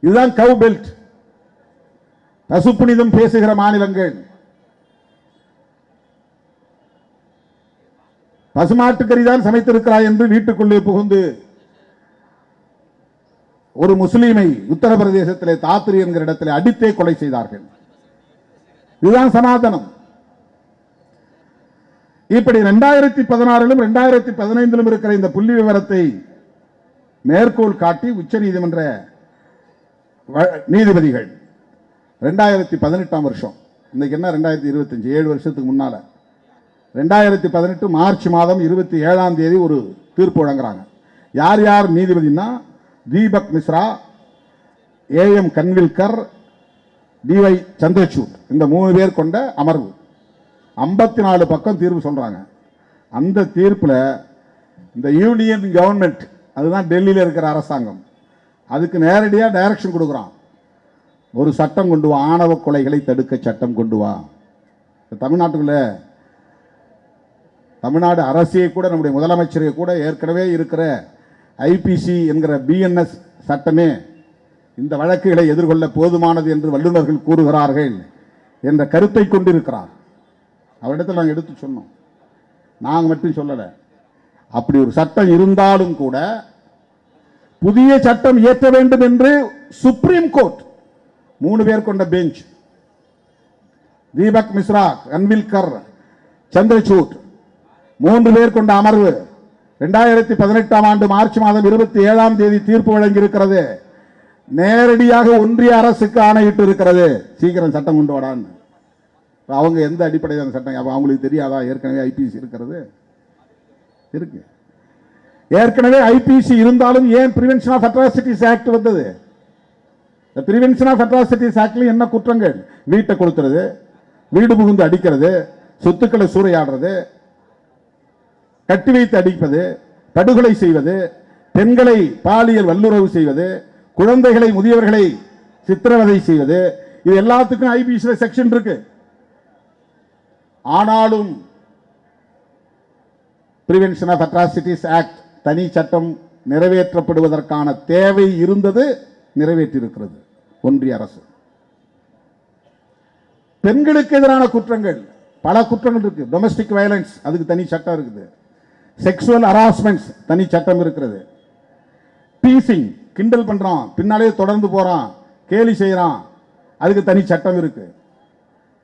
இதுதான் கவ் பெல்ட். பசுப்புனிதம் பேசுகிற மாநிலங்கள். பசுமாட்டுக்கறி தான் சமைத்திருக்கிறாய் என்று வீட்டுக்குள்ளே புகுந்து ஒரு முஸ்லீமை உத்தரப்பிரதேசத்திலே தாத்ரி என்கிற இடத்திலே அடித்தே கொலை செய்தார்கள். இதுதான் சனாதனம். இப்படி 2016 2015 இருக்கிற இந்த புள்ளி விவரத்தை மேற்கோள் காட்டி உச்ச நீதிமன்ற நீதிபதிகள் 2018 வருஷம், இன்னைக்கு என்ன 2025, 7 வருஷத்துக்கு முன்னால 2018 மார்ச் மாதம் 27 ஒரு தீர்ப்பு வழங்குறாங்க. யார் யார் நீதிபதினா, தீபக் மிஸ்ரா, ஏஎம் கன்வில்கர், டிவை சந்திரசூட், இந்த 3 பேர் கொண்ட அமர்வு 54 பக்கம் தீர்ப்பு சொல்றாங்க. அந்த தீர்ப்புல இந்த யூனியன் கவர்மெண்ட், அதுதான் டெல்லியில் இருக்கிற அரசாங்கம், அதுக்கு நேரடியாக டைரக்ஷன் கொடுக்குறான். ஒரு சட்டம் கொண்டு வா, ஆணவ கொலைகளை தடுக்க சட்டம் கொண்டு வா. தமிழ்நாட்டுக்குள்ள தமிழ்நாடு அரசியை கூட, நம்முடைய முதலமைச்சரை கூட ஏற்கனவே இருக்கிற ஐபிசி என்கிற பிஎன்எஸ் சட்டமே இந்த வழக்குகளை எதிர்கொள்ள போதுமானது என்று வல்லுநர்கள் கூறுகிறார்கள் என்ற கருத்தை கொண்டிருக்கிறார். அவரிடத்தில் நாங்கள் எடுத்து சொன்னோம், நாங்கள் மட்டும் சொல்லலை. அப்படி ஒரு சட்டம் இருந்தாலும் கூட புதிய சட்டம் இயற்ற வேண்டும் என்று சுப்ரீம் கோர்ட் 3 பேர் கொண்ட பெஞ்ச், தீபக் மிஸ்ரா, கன்வில்கர், சந்திரசூட் 3 பேர் கொண்ட அமர்வு 2018 மார்ச் மாதம் 27 தீர்ப்பு வழங்கியிருக்கிறது. நேரடியாக ஒன்றிய அரசுக்கு ஆணையிட்டு இருக்கிறது, சீக்கிரம் சட்டம் கொண்டு வாடான்னு. அவங்க எந்த அடிப்படையில் சட்டம், அவங்களுக்கு தெரியாதா ஏற்கனவே ஐபிசி இருக்கிறது? இருக்கு. ஏற்கனவே ஐபிசி இருந்தாலும் ஏன் பிரிவென்ஷன் ஆஃப் அட்ராசிட்டிஸ் ஆக்ட் வந்தது? பிரிவென்ஷன் ஆஃப் அட்ராசிட்டிஸ் ஆக்ட்ல என்ன குற்றங்கள்? வீட்டை கொளுத்துறது, வீடு புகுந்து அடிக்கிறது, சொத்துக்களை சூறையாடுறது, கட்டி வைத்து அடிப்பது, படுகொலை செய்வது, பெண்களை பாலியல் வல்லுறவு செய்வது, குழந்தைகளை முதியவர்களை சித்திரவதை செய்வது, இது எல்லாத்துக்கும் ஐபிசி செக்ஷன் இருக்கு. ஆனாலும் பிரிவென்ஷன் ஆஃப் அட்ராசிட்டிஸ் ஆக்ட் தனி சட்டம் நிறைவேற்றப்படுவதற்கான தேவை இருந்தது, நிறைவேற்றியிருக்கிறது ஒன்றிய அரசு. பெண்களுக்கு எதிரான குற்றங்கள், பல குற்றங்கள் இருக்கு. டொமஸ்டிக் வயலன்ஸ், அதுக்கு தனி சட்டம் இருக்குது. செக்ஷுவல் ஹராஸ்மெண்ட்ஸ் தனி சட்டம் இருக்கிறது. டீசிங், கிண்டல் பண்றான், பின்னாலே தொடர்ந்து போறான், கேலி செய்யறான், அதுக்கு தனி சட்டம் இருக்கு.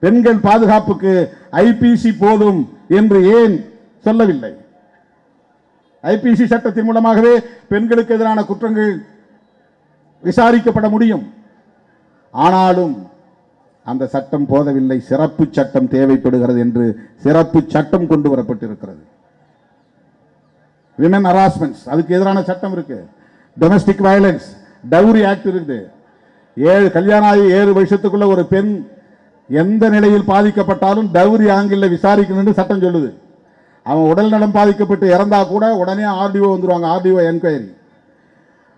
பெண்கள் பாதுகாப்புக்கு ஐபிசி போதும் என்று ஏன் சொல்லவில்லை? ஐபிசி சட்டத்தின் மூலமாகவே பெண்களுக்கு எதிரான குற்றங்கள் விசாரிக்கப்பட முடியும். ஆனாலும் அந்த சட்டம் போதவில்லை, சிறப்பு சட்டம் தேவைப்படுகிறது என்று சிறப்பு சட்டம் கொண்டு வரப்பட்டிருக்கிறது. விமன் ஹராஸ்மெண்ட்ஸ், அதுக்கு எதிரான சட்டம் இருக்கு. டொமஸ்டிக் வயலன்ஸ், டவுரி ஆக்ட் இருக்குது. 7 கல்யாணம் ஆகி 7 வருஷத்துக்குள்ள ஒரு பெண் எந்த நிலையில் பாதிக்கப்பட்டாலும் டவுரி ஆங்கிள் விசாரிக்கணும் சட்டம் சொல்லுது. அவன் உடல் நலம் பாதிக்கப்பட்டு இறந்தா கூட உடனே ஆர்டிஓ வந்துருவாங்க, ஆர்டிஓ என்கொயரி.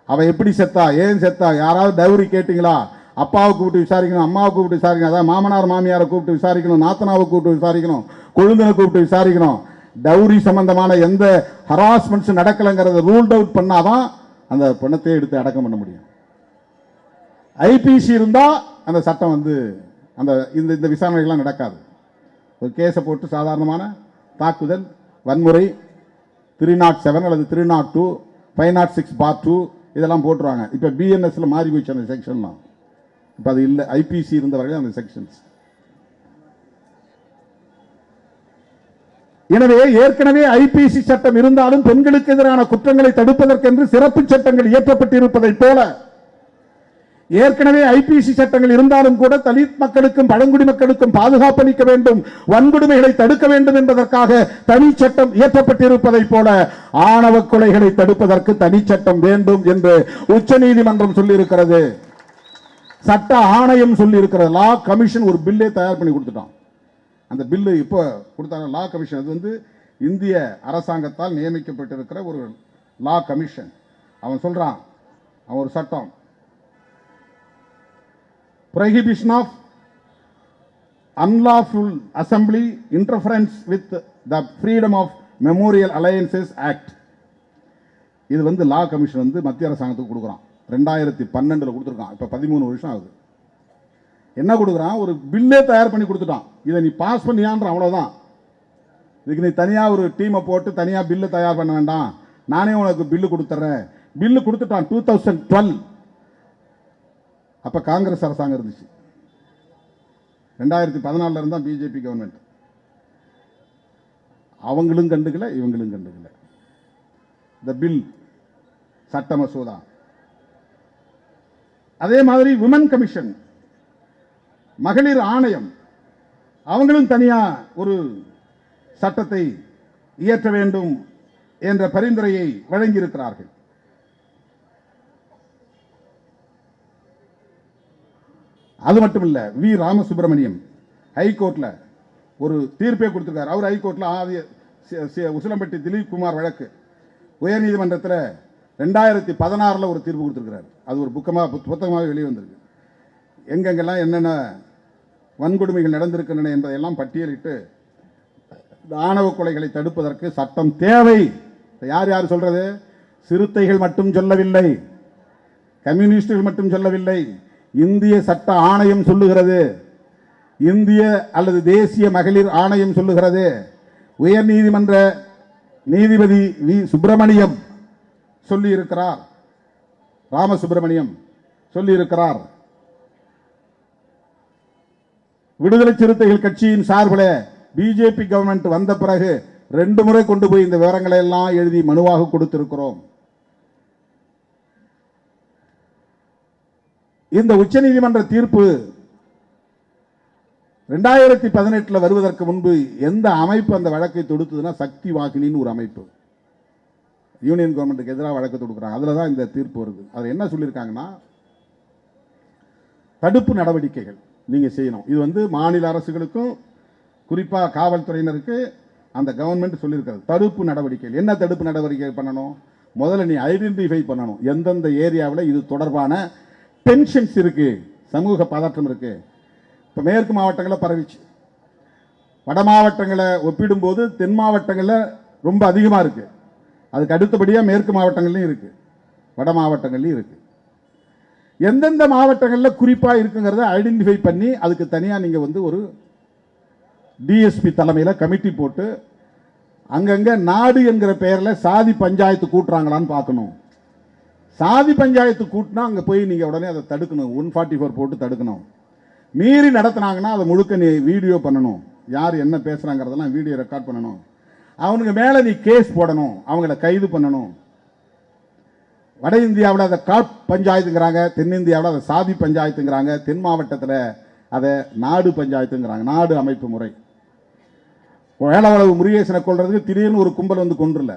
அவன் எப்படி செத்தா, ஏன் செத்தா, யாராவது டவுரி கேட்டீங்களா, அப்பாவை கூப்பிட்டு விசாரிக்கணும், அம்மாவை கூப்பிட்டு விசாரிக்கணும், அதாவது மாமனார் மாமியாரை கூப்பிட்டு விசாரிக்கணும், நாத்தனாவை கூப்பிட்டு விசாரிக்கணும், கொழுந்தனை கூப்பிட்டு விசாரிக்கணும். டவுரி சம்பந்தமான எந்த ஹராஸ்மெண்ட்ஸ் நடக்கலைங்கிறத ரூல்ட் அவுட் பண்ணாதான் அந்த பணத்தை எடுத்து அடக்கம் பண்ண முடியும். ஐபிசி இருந்தா அந்த சட்டம் அந்த இந்த விசாரணைகள்லாம் நடக்காது. ஒரு கேஸை போட்டு சாதாரணமான தாக்குதல், வன்முறை, 307 அல்லது 302, 506(2) இதெல்லாம் போட்டுருவாங்க. இப்போ பிஎன்எஸ்ல மாறி போச்சு அந்த செக்ஷன்லாம். இப்போ அது இல்லை, ஐபிசி இருந்தவர்கள் அந்த செக்ஷன்ஸ். எனவே ஏற்கனவே ஐபிசி சட்டம் இருந்தாலும் பெண்களுக்கு எதிரான குற்றங்களை தடுப்பதற்கென்று சிறப்பு சட்டங்கள் இயற்றப்பட்டிருப்பதை போல ஏற்கனவே ஐபிசி சட்டங்கள் இருந்தாலும் கூட தலித் மக்களுக்கும் பழங்குடி மக்களுக்கும் பாதுகாப்பு அளிக்க வேண்டும், வன்கொடுமைகளை தடுக்க வேண்டும் என்பதற்காக தனி சட்டம் இயற்றப்பட்டிருப்பதை போல ஆணவ கொலைகளை தடுப்பதற்கு தனி சட்டம் வேண்டும் என்று உச்சநீதிமன்றம் சொல்லியிருக்கிறது. சட்ட ஆணையம் சொல்லியிருக்கிறது. லா கமிஷன் ஒரு பில்லே தயார் பண்ணி கொடுத்துட்டான். அந்த பில்லு இப்போ கொடுத்தாங்க. லா கமிஷன் அது வந்து இந்திய அரசாங்கத்தால் நியமிக்கப்பட்டிருக்கிற ஒரு லா கமிஷன். அவன் சொல்றான், அவன் ஒரு சட்டம், prohibition of unlawful assembly interference with the freedom of memorial alliances act. இது வந்து லா கமிஷன் வந்து மத்திய அரசாங்கத்துக்கு கொடுக்குறான். 2012 கொடுத்துருக்கான். இப்போ 13 வருஷம் ஆகுது. என்ன கொடுக்குறான்? ஒரு பில்லே தயார் பண்ணி கொடுத்துட்டான். இதை நீ பாஸ் பண்ணியான்ற அவ்வளோதான். இதுக்கு நீ தனியாக ஒரு டீமை போட்டு தனியாக பில்லு தயார் பண்ண வேண்டாம், நானே உனக்கு பில்லு கொடுத்துட்றேன். பில்லு கொடுத்துட்டான் 2012. அப்போ காங்கிரஸ் அரசாங்கம் இருந்துச்சு. 2014 இருந்தால் பிஜேபி கவர்மெண்ட். அவங்களும் கண்டுக்கல, இவங்களும் கண்டுக்கல. இந்த பில் சட்ட மசோதா. அதே மாதிரி விமன் கமிஷன், மகளிர் ஆணையம், அவங்களும் தனியா ஒரு சட்டத்தை இயற்ற வேண்டும் என்ற பரிந்துரையை வழங்கியிருக்கிறார்கள். அது மட்டுமில்ல, வி ராமசுப்பிரமணியம் ஹைகோர்ட்ல ஒரு தீர்ப்பை கொடுத்திருக்கார். அவர் ஹைகோர்ட்ல உசிலம்பட்டி திலீப் குமார் வழக்கு உயர்நீதிமன்றத்தில் 2016 ஒரு தீர்ப்பு கொடுத்திருக்கிறார். அது ஒரு புத்தகமாக வெளியே வந்திருக்கு. எங்கெங்கெல்லாம் என்னென்ன வன்கொடுமைகள் நடந்திருக்கின்றன என்பதையெல்லாம் பட்டியலிட்டு ஆணவ கொலைகளை தடுப்பதற்கு சட்டம் தேவை. யார் யார் சொல்றது? சிறுத்தைகள் மட்டும் சொல்லவில்லை, கம்யூனிஸ்டுகள் மட்டும் சொல்லவில்லை, இந்திய சட்ட ஆணையம் சொல்லுகிறது, இந்திய அல்லது தேசிய மகளிர் ஆணையம் சொல்லுகிறது, உயர் நீதிமன்ற நீதிபதி வி சுப்பிரமணியம் சொல்லி இருக்கிறார், ராமசுப்பிரமணியம் சொல்லி இருக்கிறார். விடுதலை சிறுத்தைகள் கட்சியின் சார்பில் பிஜேபி கவர்மெண்ட் வந்த பிறகு 2 முறை கொண்டு போய் இந்த விவரங்களை எல்லாம் எழுதி மனுவாக கொடுத்திருக்கிறோம். இந்த உச்சநீதிமன்ற தீர்ப்பு 2018 வருவதற்கு முன்பு எந்த அமைப்பு அந்த வழக்கை தொடுத்ததுன்னா சக்தி வாகினின்னு ஒரு அமைப்பு யூனியன் கவர்மெண்ட்டுக்கு எதிராக வழக்கு தொடுக்கிறாங்க. அதில் தான் இந்த தீர்ப்பு வருது. அதில் என்ன சொல்லியிருக்காங்கன்னா, தடுப்பு நடவடிக்கைகள் நீங்கள் செய்யணும். இது வந்து மாநில அரசுகளுக்கும் குறிப்பாக காவல்துறையினருக்கு அந்த கவர்மெண்ட் சொல்லியிருக்கிறது. தடுப்பு நடவடிக்கைகள் என்ன தடுப்பு நடவடிக்கை பண்ணணும்? முதல்ல நீ ஐடென்டிஃபை பண்ணணும், எந்தெந்த ஏரியாவில் இது தொடர்பான டென்ஷன்ஸ் இருக்கு, சமூக பதற்றம் இருக்கு. இப்போ மேற்கு மாவட்டங்களில் பரவிச்சு, வட மாவட்டங்களை ஒப்பிடும்போது தென் மாவட்டங்களில் ரொம்ப அதிகமாக இருக்கு. அதுக்கு அடுத்தபடியாக மேற்கு மாவட்டங்கள்லையும் இருக்கு, வட மாவட்டங்கள்லையும் இருக்கு. எந்தெந்த மாவட்டங்களில் குறிப்பாக இருக்குங்கிறத ஐடென்டிஃபை பண்ணி அதுக்கு தனியாக நீங்கள் வந்து ஒரு டிஎஸ்பி தலைமையில் கமிட்டி போட்டு அங்கங்கே நாடு என்கிற பெயரில் சாதி பஞ்சாயத்து கூட்டுறாங்களான்னு பார்க்கணும். சாதி பஞ்சாயத்து கூட்டினா அங்கே போய் நீங்கள் உடனே அதை தடுக்கணும், 144 போட்டு தடுக்கணும். மீறி நடத்தினாங்கன்னா அதை முழுக்க நீ வீடியோ பண்ணணும், யார் என்ன பேசுகிறாங்கிறதெல்லாம் வீடியோ ரெக்கார்ட் பண்ணணும். அவனுக்கு மேலே நீ கேஸ் போடணும், அவங்கள கைது பண்ணணும். வட இந்தியாவில் அதை காட் பஞ்சாயத்துங்கிறாங்க, தென்னிந்தியாவில் அதை சாதி பஞ்சாயத்துங்கிறாங்க, தென் மாவட்டத்தில் அதை நாடு பஞ்சாயத்துங்கிறாங்க, நாடு அமைப்பு முறை. வேளவளவு முருகேசனை கொள்றதுக்கு திடீர்னு ஒரு கும்பல் வந்து கொண்டுல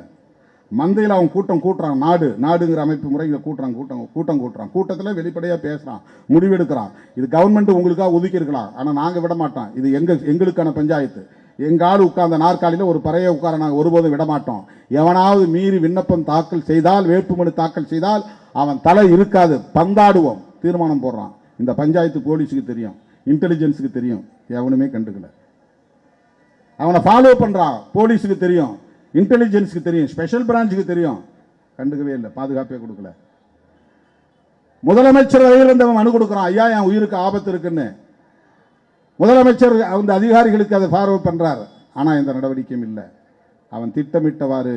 மந்தையில் அவன் கூட்டுறான், நாடுங்கிற அமைப்பு முறை இங்கே கூட்டுறான். கூட்டத்தில் வெளிப்படையாக பேசுகிறான், முடிவெடுக்கிறான். இது கவர்மெண்ட் உங்களுக்காக ஒதுக்கி இருக்கலாம், ஆனால் நாங்கள் விட மாட்டோம், இது எங்களுக்கான பஞ்சாயத்து. எங்கள் ஆள் உட்கார்ந்த நாற்காலியில் ஒரு பறையை உட்கார நாங்கள் ஒருபோதும் விட மாட்டோம். எவனாவது மீறி விண்ணப்பம் தாக்கல் செய்தால், வேட்புமனு தாக்கல் செய்தால் அவன் தலை இருக்காது, பந்தாடுவோம், தீர்மானம் போடுறான். இந்த பஞ்சாயத்து போலீஸுக்கு தெரியும், இன்டெலிஜென்ஸுக்கு தெரியும், எவனுமே கண்டுக்கல. அவனை ஃபாலோ பண்ணுறான், போலீஸுக்கு தெரியும், இன்டெலிஜென்ஸுக்கு தெரியும், ஸ்பெஷல் பிரான்ச்சுக்கு தெரியும், கண்டுக்கவே இல்லை, பாதுகாப்பே கொடுக்கல. முதலமைச்சர் வரையில் இருந்தவன் மனு கொடுக்குறான், ஐயா என் உயிருக்கு ஆபத்து இருக்குன்னு. முதலமைச்சர் அந்த அதிகாரிகளுக்கு அதை ஃபார்வர்ட் பண்ணுறார், ஆனால் எந்த நடவடிக்கையும் இல்லை. அவன் திட்டமிட்டவாறு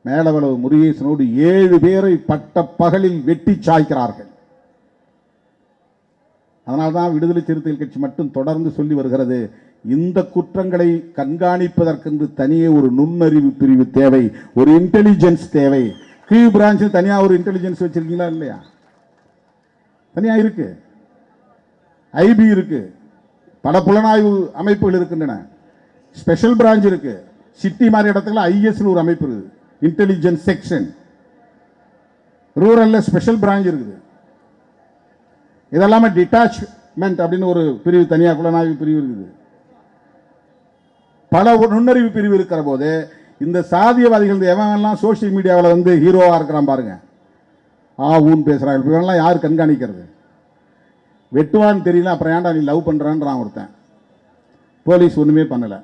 மேலவளவு முருகேசனோடு 7 பேரை பட்ட பகலில் வெட்டி சாய்க்கிறார்கள். அதனால்தான் விடுதலை சிறுத்தைகள் கட்சி மட்டும் தொடர்ந்து சொல்லி வருகிறது, இந்த குற்றங்களை கண்காணிப்பதற்கென்று தனியே ஒரு நுண்ணறிவு பிரிவு தேவை, ஒரு இன்டெலிஜென்ஸ் தேவை. கீழ் பிரான்ச் தனியா ஒரு இன்டெலிஜென்ஸ் வச்சிருக்கீங்களா இல்லையா? தனியா இருக்கு, ஐபி இருக்கு, பல புலனாய்வு அமைப்புகள் இருக்கின்றன, ஸ்பெஷல் பிரான்ச் இருக்கு, சிட்டி மாதிரி இடத்துல ஐஎஸ் ஒரு அமைப்பு இருக்குது, இன்டெலிஜென்ஸ் செக்ஷன், ரூரல்ல ஸ்பெஷல் பிரான்ச் இருக்குது. இதெல்லாமே டிட்டாச்மெண்ட் அப்படின்னு ஒரு பிரிவு, தனியாக புலனாய்வு பிரிவு இருக்குது. பல நுண்ணறிவு பிரிவு இருக்கிற போது இந்த சாதியவாதிகள் எவன்லாம் சோசியல் மீடியாவில் வந்து ஹீரோவா இருக்கிறான் பாருங்க, ஊன்னு பேசுறாங்க, இவங்கெல்லாம் யார் கண்காணிக்கிறது? வெட்டுவான்னு தெரியல, அப்புறம் ஏன்டா நீ லவ் பண்றான்றான் ஒருத்தன். போலீஸ் ஒண்ணுமே பண்ணல.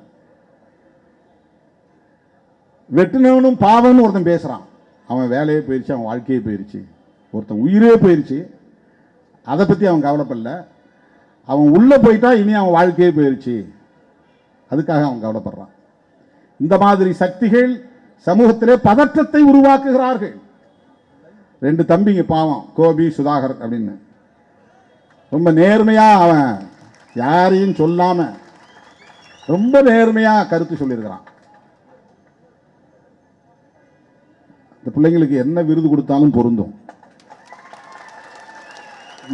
வெட்டினவனும் பாவம்னு ஒருத்தன் பேசுறான், அவன் வேலையே போயிருச்சு, அவன் வாழ்க்கையே போயிருச்சு, ஒருத்தன் உயிரே போயிருச்சு, அதை பத்தி அவன் கவலைப்படல. அவன் உள்ள போயிட்டா இனி அவன் வாழ்க்கையே போயிருச்சு, அதுக்காக அவன் கவலைப்படுறான். இந்த மாதிரி சக்திகள் சமூகத்திலே பதற்றத்தை உருவாக்குகிறார்கள். 2 தம்பிங்க பாவம், கோபி சுதாகர் அப்படின்னு, ரொம்ப நேர்மையா அவன் யாரையும் சொல்லாம ரொம்ப நேர்மையா கருத்து சொல்லியிருக்கிறான். இந்த பிள்ளைங்களுக்கு என்ன விருது கொடுத்தாலும் பொருந்தும்.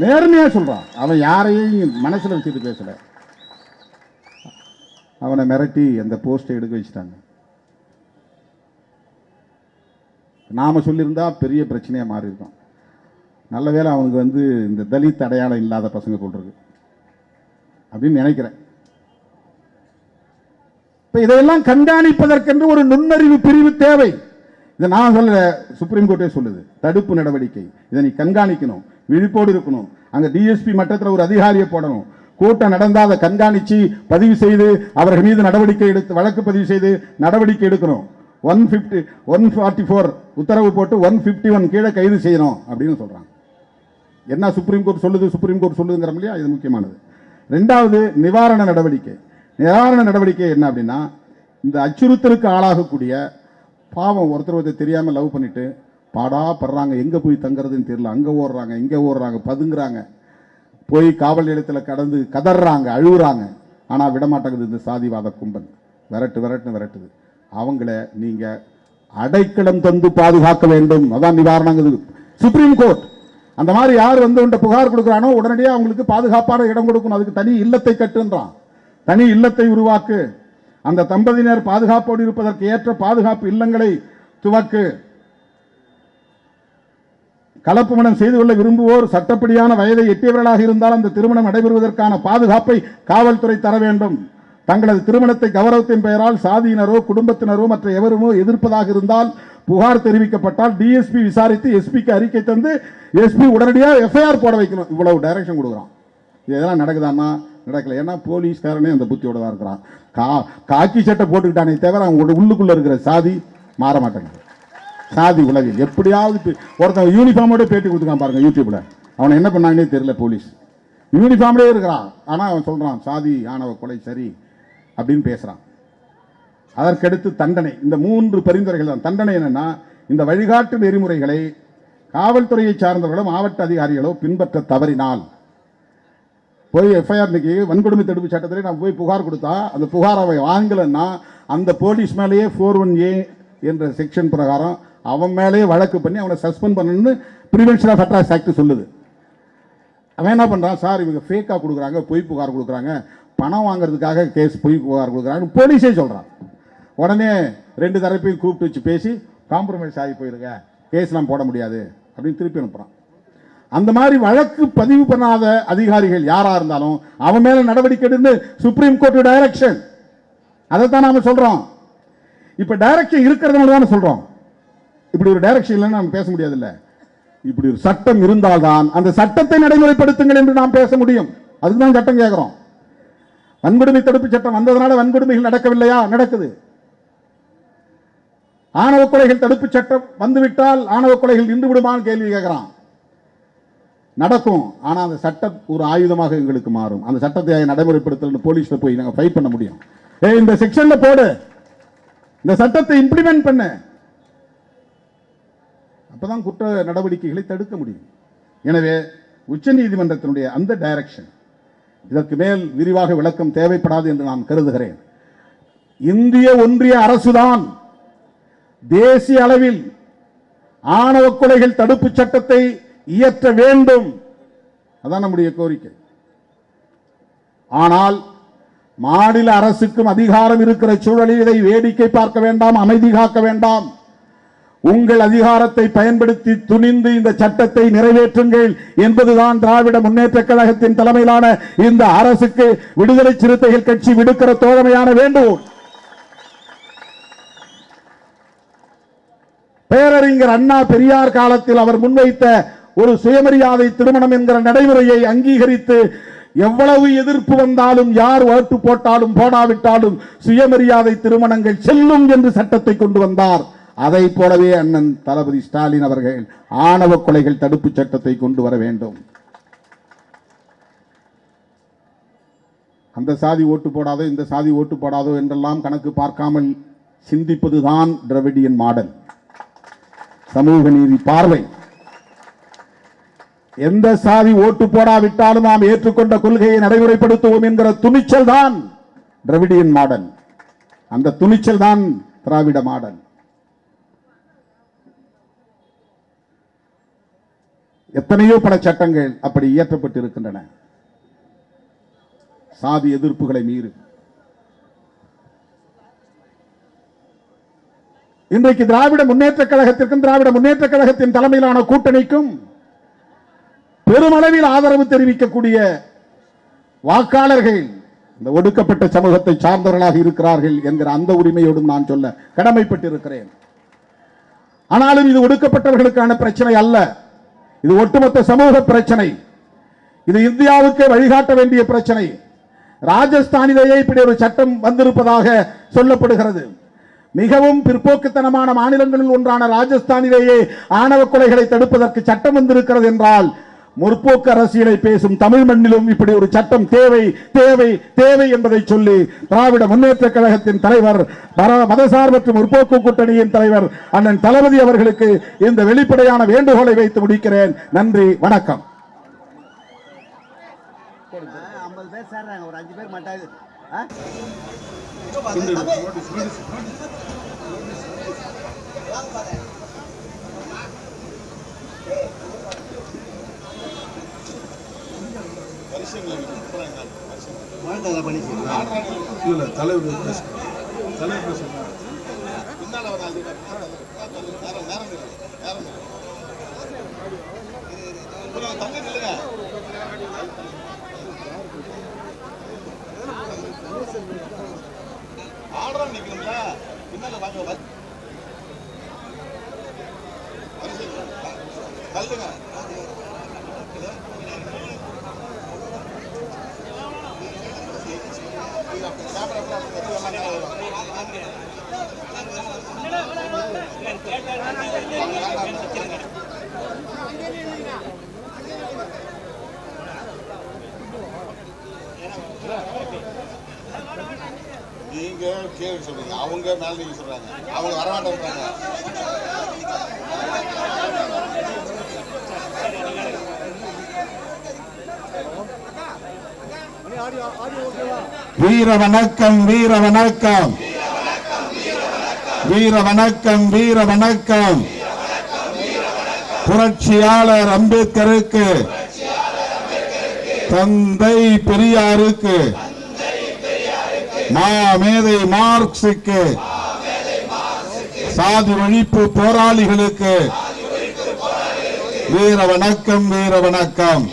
நேர்மையா சொல்றான், அவன் யாரையும் மனசுல வச்சுட்டு பேசல. அவனை மிரட்டி அந்த போஸ்டை எடுக்க வச்சுட்டாங்க. நாம சொல்லியிருந்தா பெரிய பிரச்சனையா மாறி இருக்கும். நல்ல வேளை அவனுக்கு வந்து இந்த தலித் அடையாளம் இல்லாத பசங்க போட்டிருக்கு அப்படின்னு நினைக்கிறேன். இப்ப இதையெல்லாம் கண்காணிப்பதற்கென்று ஒரு நுண்ணறிவு பிரிவு தேவை. இதை நான் சொல்ல, சுப்ரீம் கோர்ட்டே சொல்லுது, தடுப்பு நடவடிக்கை. இதை நீ கண்காணிக்கணும், விழிப்போடு இருக்கணும். அங்க டிஎஸ்பி மட்டத்தில் ஒரு அதிகாரியை போடணும். கூட்டம் நடந்தால் அதை கண்காணிச்சு பதிவு செய்து அவர்கள் மீது நடவடிக்கை எடுத்து வழக்கு பதிவு செய்து நடவடிக்கை எடுக்கணும். 144 உத்தரவு போட்டு 151 கீழே கைது செய்யணும் அப்படின்னு சொல்றாங்க. என்ன சுப்ரீம் கோர்ட் சொல்லுது, சுப்ரீம் கோர்ட் சொல்லுதுங்கிற இல்லையா, இது முக்கியமானது. 2வது நிவாரண நடவடிக்கை. நிவாரண நடவடிக்கை என்ன அப்படின்னா, இந்த அச்சுறுத்தலுக்கு ஆளாகக்கூடிய பாவம் ஒருத்தர் தெரியாம லவ் பண்ணிட்டு பாடா படுறாங்க, எங்க போய் தங்குறதுன்னு தெரியல, அங்க ஓடுறாங்க இங்க ஓடுறாங்க, பதுங்குறாங்க, போய் காவல் நிலையத்தில் கடந்து கதறாங்க, அழுகுறாங்க. ஆனா விடமாட்டேங்குது இந்த சாதிவாத கும்பல், விரட்டு விரட்டுன்னு விரட்டுது. அவங்கள நீங்க அடைக்கலம் தந்து பாதுகாக்க வேண்டும். அதான் நிவாரணம் சுப்ரீம் கோர்ட். அந்த மாதிரி யார் வந்து உண்ட புகார் கொடுக்குறானோ உடனடியாக அவங்களுக்கு பாதுகாப்பான இடம் கொடுக்கணும். அதுக்கு தனி இல்லத்தை கட்டுன்றான், தனி இல்லத்தை உருவாக்கு, அந்த தம்பதியினர் பாதுகாப்போடு இருப்பதற்கு ஏற்ற பாதுகாப்பு இல்லங்களை துவக்கு. கலப்பு மனம் செய்து கொள்ள விரும்புவோர் சட்டப்படியான வயதை எட்டியவர்களாக இருந்தால் அந்த திருமணம் நடைபெறுவதற்கான பாதுகாப்பை காவல்துறை தர வேண்டும். தங்களது திருமணத்தை கௌரவத்தின் பெயரால் சாதியினரோ குடும்பத்தினரோ மற்ற எவருமோ எதிர்ப்பதாக இருந்தால் புகார் தெரிவிக்கப்பட்டால் டிஎஸ்பி விசாரித்து எஸ்பிக்கு அறிக்கை தந்து எஸ்பி உடனடியாக எஃப்ஐஆர் போட வைக்கணும். இவ்வளவு டைரக்ஷன் கொடுக்குறான். இதெல்லாம் நடக்குதான்னா நடக்கல. ஏன்னா போலீஸ்காரனே அந்த புத்தியோட தான் இருக்கிறான். காக்கி சட்டை போட்டுக்கிட்டானே தவிர அவங்க உள்ளுக்குள்ள இருக்கிற சாதி மாற மாட்டேங்குது. சாதி உலகில் எப்படியாவது ஒருத்தன் யூனிஃபார்மோட பேட்டி கொடுத்துக்கான் பாருங்க யூடியூப்ல. அவனை என்ன பண்ணாங்கன்னே தெரியல. போலீஸ் யூனிஃபார்ம்லேயே இருக்கிறான், ஆனால் அவன் சொல்றான் சாதி ஆணவ கொலை சரி அப்படின்னு பேசுறான். அதற்கடுத்து தண்டனை. இந்த 3 பரிந்துரைகள் தான். தண்டனை என்னன்னா, இந்த வழிகாட்டு நெறிமுறைகளை காவல்துறையை சார்ந்தவர்களோ மாவட்ட அதிகாரிகளோ பின்பற்ற தவறினால் போய் எஃப்ஐஆர் வன்கொடுமை தடுப்பு சட்டத்திலே நான் போய் புகார் கொடுத்தா அந்த புகார் அவை வாங்கலன்னா அந்த போலீஸ் மேலேயே 41A என்ற செக்ஷன் பிரகாரம் அவன் மேலேயே வழக்கு பண்ணி அவனை சஸ்பெண்ட் பண்ணணும்னு பிரிவென்ஷன் ஆஃப் அட்ராக்ட் ஆக்ட் சொல்லுது. அவன் என்ன பண்ணுறான், சார் இவங்க ஃபேக்காக கொடுக்குறாங்க, பொய் புகார் கொடுக்குறாங்க, பணம் வாங்குறதுக்காக கேஸ் பொய் புகார் கொடுக்குறாங்க போலீஸே சொல்கிறான். உடனே 2 தரப்பையும் கூப்பிட்டு வச்சு பேசி காம்ப்ரமைஸ் ஆகி போயிருங்க, கேஸ்லாம் போட முடியாது அப்படின்னு திருப்பி அனுப்புகிறான். அந்த மாதிரி வழக்கு பதிவு பண்ணாத அதிகாரிகள் யாராக இருந்தாலும் அவன் மேலே நடவடிக்கை எடுத்து சுப்ரீம் கோர்ட் டைரக்ஷன். அதைத்தான் நாம சொல்கிறோம். இப்போ டைரக்ஷன் இருக்கிறதுனால தானே சொல்கிறோம். இப்படி ஒரு டைரக்ஷன் இல்லைன்னு நம்ம பேச முடியாதுல்ல. இப்படி ஒரு சட்டம் இருந்தால்தான் அந்த சட்டத்தை நடைமுறைப்படுத்துங்கள் என்று நாம் பேச முடியும். அதுதான் சட்டம் கேட்கிறோம். வன்கொடுமை தடுப்பு சட்டம் வந்ததனால வன்கொடுமைகள் நடக்கவில்லையா? நடக்குது. ஆணவ கொலைகள் தடுப்பு சட்டம் வந்துவிட்டால் ஆணவ கொலைகள் நின்று விடுமான்னு கேள்வி கேட்கிறான். நடக்கும். ஆனா அந்த சட்டம் ஒரு ஆயுதமாக எங்களுக்கு மாறும். அந்த சட்டத்தை நடைமுறைப்படுத்தல் போலீஸ்ல போய் நாங்கள் ஃபைட் பண்ண முடியும். இந்த செக்ஷன்ல போடு, இந்த சட்டத்தை இம்ப்ளிமெண்ட் பண்ண, அப்பதான் குற்ற நடவடிக்கைகளை தடுக்க முடியும். எனவே உச்சநீதிமன்றத்தினுடைய அந்த டைரக்ஷன், இதற்கு மேல் விரிவாக விளக்கம் தேவைப்படாது என்று நான் கருதுகிறேன். இந்திய ஒன்றிய அரசுதான் தேசிய அளவில் ஆணவ கொலைகள் தடுப்பு சட்டத்தை இயற்ற வேண்டும். அதான் நம்முடைய கோரிக்கை. ஆனால் மாநில அரசுக்கும் அதிகாரம் இருக்கிற சூழலில் இதை வேடிக்கை பார்க்க வேண்டாம், அமைதி காக்க வேண்டாம். உங்கள் அதிகாரத்தை பயன்படுத்தி துணிந்து இந்த சட்டத்தை நிறைவேற்றுங்கள் என்பதுதான் திராவிட முன்னேற்ற கழகத்தின் தலைமையிலான இந்த அரசுக்கு விடுதலை சிறுத்தைகள் கட்சி விடுக்கிற தோழமையான வேண்டுகோள். பேரறிஞர் அண்ணா பெரியார் காலத்தில் அவர் முன்வைத்த ஒரு சுயமரியாதை திருமணம் என்கிற நடைமுறையை அங்கீகரித்து எவ்வளவு எதிர்ப்பு வந்தாலும், யார் ஓட்டு போட்டாலும் போடாவிட்டாலும் சுயமரியாதை திருமணங்கள் செல்லும் என்று சட்டத்தை கொண்டு வந்தார். அதை போலவே அண்ணன் தளபதி ஸ்டாலின் அவர்கள் ஆணவ கொலைகள் தடுப்பு சட்டத்தை கொண்டு வர வேண்டும். அந்த சாதி ஓட்டு போடாதோ, இந்த சாதி ஓட்டு போடாதோ என்றெல்லாம் கணக்கு பார்க்காமல் சிந்திப்பதுதான் திராவிடியன் மாடல், சமூக நீதி பார்வை. எந்த சாதி ஓட்டு போடாவிட்டாலும் நாம் ஏற்றுக்கொண்ட கொள்கையை நடைமுறைப்படுத்துவோம் என்கிற துணிச்சல் தான் திராவிடியன் மாடல். அந்த துணிச்சல் தான் திராவிட மாடல். எத்தனையோ பல சட்டங்கள் அப்படி இயற்றப்பட்டு இருக்கின்றன. சாதி எதிர்ப்புகளை மீறி இன்றைக்கு திராவிட முன்னேற்ற கழகத்திற்கும் திராவிட முன்னேற்ற கழகத்தின் தலைமையிலான கூட்டணிக்கும் பெருமளவில் ஆதரவு தெரிவிக்கக்கூடிய வாக்காளர்கள் இந்த ஒடுக்கப்பட்ட சமூகத்தை சார்ந்தவர்களாக இருக்கிறார்கள் என்கிற அந்த உரிமையோடும் நான் சொல்ல கடமைப்பட்டிருக்கிறேன். ஆனாலும் இது ஒடுக்கப்பட்டவர்களுக்கான பிரச்சனை அல்ல, இது ஒட்டுமொத்த சமூக பிரச்சனை. இது இந்தியாவுக்கு வழிகாட்ட வேண்டிய பிரச்சனை. ராஜஸ்தானிலேயே இப்படி ஒரு சட்டம் வந்திருப்பதாக சொல்லப்படுகிறது. மிகவும் பிற்போக்குத்தனமான மாநிலங்களில் ஒன்றான ராஜஸ்தானிலேயே ஆணவ கொலைகளை தடுப்பதற்கு சட்டம் வந்திருக்கிறது என்றால், முற்போக்கு அரசியலை பேசும் தமிழ் மண்ணிலும் இப்படி ஒரு சட்டம் தேவை தேவை தேவை என்பதை சொல்லி திராவிட முன்னேற்ற கழகத்தின் தலைவர், மதசார்பற்ற முற்போக்கு கூட்டணியின் தலைவர் அண்ணன் தளபதி அவர்களுக்கு இந்த வெளிப்படையான வேண்டுகோளை வைத்து முடிக்கிறேன். நன்றி, வணக்கம். நீங்க கேள்வி சொல்றீங்க, அவங்க மேல நீங்க சொல்றாங்க, அவங்க வரமாட்டாங்க. வீர வணக்கம், வீர வணக்கம், வீர வணக்கம், வீர வணக்கம். புரட்சியாளர் அம்பேத்கருக்கு, தந்தை பெரியாருக்கு, மாமேதை மார்க்சுக்கு, சாதி ஒழிப்பு போராளிகளுக்கு வீர வணக்கம், வீர வணக்கம்.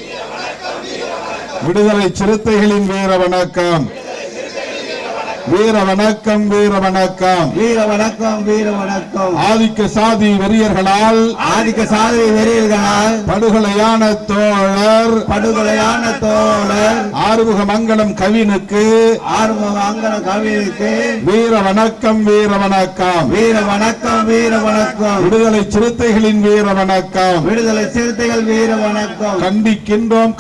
விடுதலை சிறுத்தைகளின் வீர வணக்கம், வீர வணக்கம், வீர வணக்கம், வீர வணக்கம், வீர வணக்கம். ஆதிக்க சாதி வெறியர்களால் படுகொலையான தோழர் ஆறுமுகமங்கலம் கவினுக்கு வீர வணக்கம் விடுதலை சிறுத்தைகளின் வீர வணக்கம் கண்டிக்கின்றோம்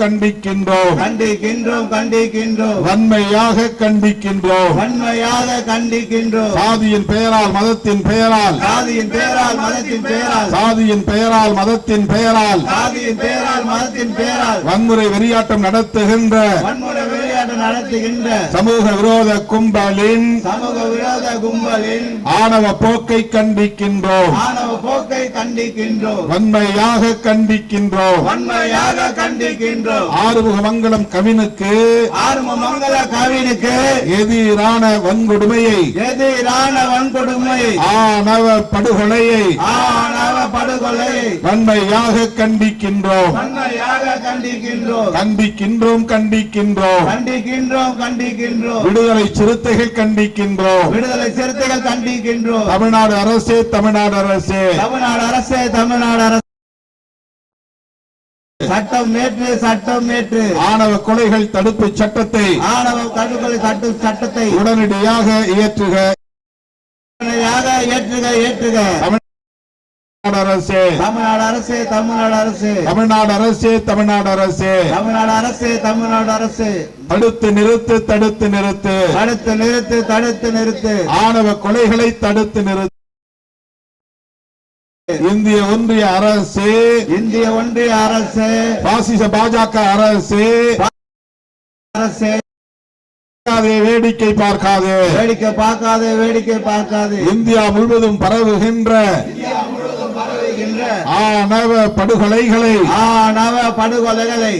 வன்மையாக கண்டிக்கின்றோம் சாதியின் பெயரால் மதத்தின் பெயரால் வன்முறை வெறியாட்டம் நடத்துகின்ற சமூக விரோத கும்பலின் ஆணவ போக்கை கண்டிக்கின்றோம் வன்மையாக கண்டிக்கின்றோம் ஆறுமுகமங்கலம் கவினுக்கு எதிரான வன்கொடுமையை ஆணவ படுகொலையை வன்மையாக கண்டிக்கின்றோம் விடுதலை சிறுத்தைகள் கண்டிக்கின்றோம் தமிழ்நாடு அரசு சட்டம் ஏற்று ஆணவ கொலைகள் தடுப்பு சட்டத்தை உடனடியாக இயற்றுக தமிழ்நாடு அரசு தடுத்து நிறுத்து ஆணவ கொலைகளை தடுத்து நிறுத்து இந்திய ஒன்றிய அரசு பாசிச பாஜக அரசு வேடிக்கை பார்க்காது இந்தியா முழுவதும் பரவுகின்ற ஆணவ படுகொலைகளை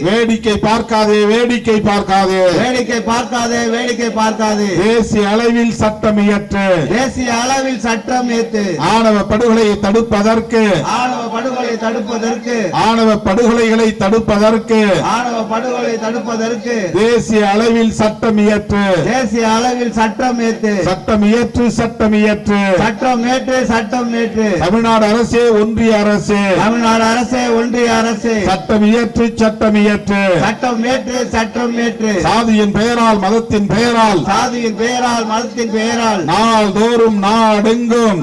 வேடிக்கை பார்க்காதே தேசிய அளவில் சட்டம் இயற்று ஆணவ படுகொலையை தடுப்பதற்கு தேசிய அளவில் சட்டம் இயற்று தமிழ்நாடு அரசே ஒன்றிய அரசு சட்டம் இயற்று சாதியின் பெயரால் மதத்தின் பெயரால் நாள்தோறும் நாடெங்கும்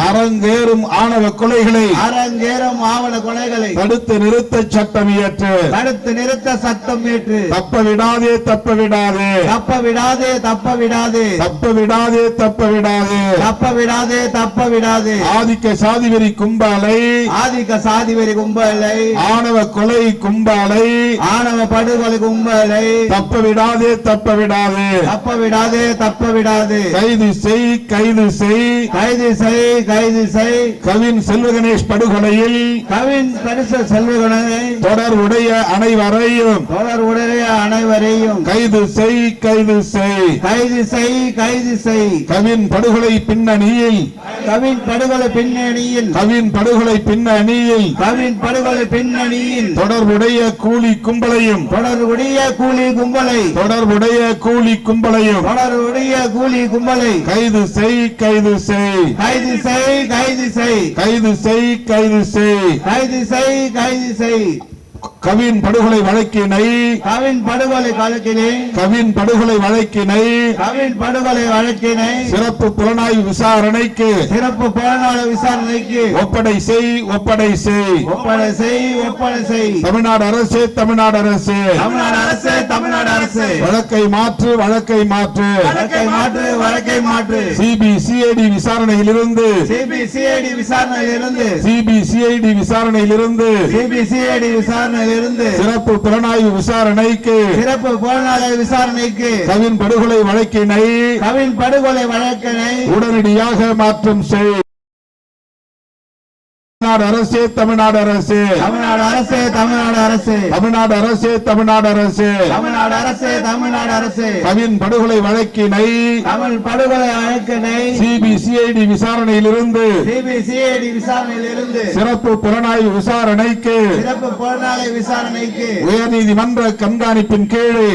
அரங்கேறும் ஆணவ கொலைகளை தடுத்து நிறுத்த சட்டம் இயற்று தப்ப விடாதே ஆதிக்க சாதிவெறி கும்பலை ஆணவ கொலை கும்பலை படுகொலை கும்பலை தப்ப விடாதே கைது செய் கவின் செல்வகணேஷ் படுகொலையில் தொடர்புடைய அனைவரையும் கைது செய் கவின் படுகொலை பின்னணியில் தொடர்புடைய கூலி கும்பலையும் கைது செய் கவின் படுகொலை வழக்கினை சிறப்பு புலனாய்வு விசாரணைக்கு ஒப்படை செய் தமிழ்நாடு அரசு வழக்கை மாற்று சிபிசிஐடி விசாரணையிலிருந்து சிறப்பு புலனாய்வு விசாரணைக்கு கவின் படுகொலை வழக்கினை உடனடியாக மாற்றம் செய் தமிழ்நாடு அரசு தமிழ்நாடு அரசு தமிழ்நாடு அரசு தமிழ்நாடு அரசு தமிழ்நாடு அரசு தமிழ்நாடு அரசு தமிழ்நாடு அரசு தமிழ்நாடு அரசு கவின் படுகொலை வழக்கினை தமிழ் படுகொலை வழக்கினை சிபிசிஐடி விசாரணையிலிருந்து சிபிசிஐடி விசாரணையிலிருந்து சிறப்பு புலனாய்வு விசாரணைக்கு சிறப்பு புலனாய்வு விசாரணைக்கு உயர்நீதிமன்ற கண்காணிப்பின் கீழே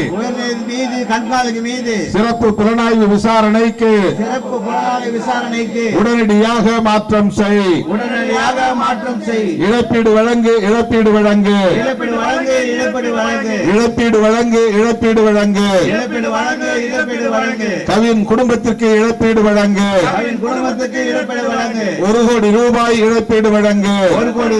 நீதி கண்காணிப்பு மீது சிறப்பு புலனாய்வு விசாரணைக்கு சிறப்பு புலனாய்வு விசாரணைக்கு உடனடியாக மாற்றம் செய் உடனடியாக மாற்றம் செய் இழப்பீடு வழங்கு இழப்பீடு வழங்கு இழப்பீடு வழங்கு இழப்பீடு வழங்கு இழப்பீடு வழங்கு இழப்பீடு வழங்கு இழப்பீடு வழங்கு இழப்பீடு வழங்கு கவின் குடும்பத்திற்கு இழப்பீடு வழங்கு அவன் குடும்பத்துக்கு இழப்பீடு வழங்கு ₹1 கோடி இழப்பீடு வழங்கு ₹1 கோடி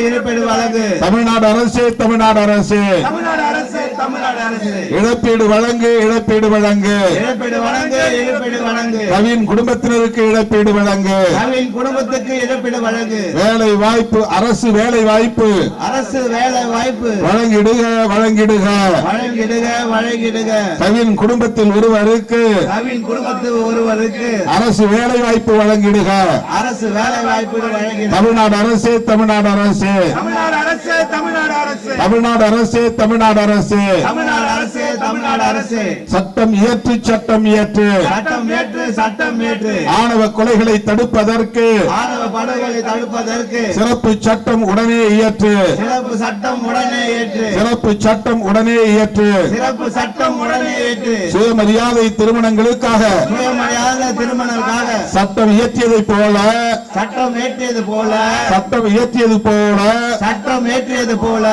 இழப்பீடு வழங்கு தமிழ்நாடு அரசு தமிழ்நாடு அரசு தமிழ்நாடு அரசு தமிழ்நாடு அரசு இழப்பீடு வழங்கு இழப்பீடு வழங்கு இழப்பீடு வழங்கு இழப்பீடு வழங்கு கவின் குடும்பத்தினருக்கு இழப்பீடு வழங்கு அவன் குடும்பத்துக்கு இழப்பீடு வழங்கு வேலை வாய்ப்பு அரசு வேலை வாய்ப்பு அரசு வேலை வாய்ப்பு வழங்கிடுக வழங்கிடுக வழங்கிடுக வழங்கிடுக கவின் குடும்பத்தில் ஒருவருக்கு அவன் குடும்பத்தில் ஒருவருக்கு அரசு வேலை வாய்ப்பு வழங்கிடுக அரசு வேலை வாய்ப்பு வழங்கிடுக தமிழ்நாடு அரசு தமிழ்நாடு அரசு தமிழ்நாடு அரசு தமிழ்நாடு அரசு தமிழ்நாடு அரசு தமிழ்நாடு அரசு தமிழ்நாடு அரசு தமிழ்நாடு அரசு சட்டம் இயற்று சட்டம் இயற்று சட்டம் ஏற்று சட்டம் ஏற்று ஆணவ கொலைகளை தடுப்பதற்கு ஆணவ படுகொலை தடுப்பதற்கு சிறப்பு சட்டம் உடனே இயற்று சிறப்பு சட்டம் உடனே ஏற்று சிறப்பு சட்டம் உடனே இயற்று சிறப்பு சட்டம் உடனே ஏற்று சுயமரியாதை திருமணங்களுக்காக சுயமரியாதை திருமணங்களுக்காக சட்டம் இயற்றியதை போல சட்டம் ஏற்றியது போல சட்டம் இயற்றியது போல சட்டம் ஏற்றியது போல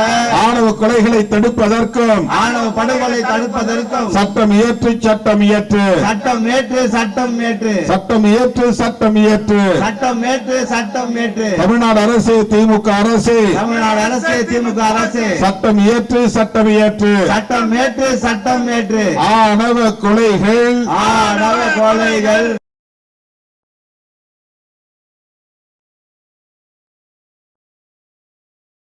ஆணவ கொலைகளை தடுப்பதற்கும் ஆணவ படுகொலை தடுப்பதற்கும் சட்டம் இயற்று சட்டம் இயற்று சட்டம் ஏற்று சட்டம் ஏற்று சட்டம் இயற்று சட்டம் இயற்று சட்டம் ஏற்று சட்டம் ஏற்று தமிழ்நாடு அரசு திமுக அரசு தமிழ்நாடு அரசு திமுக அரசு சட்டம் இயற்று சட்டம் இயற்று சட்டம் ஏற்று சட்டம் ஏற்று ஆணவ கொலைகள் ஆணவ கொலைகள்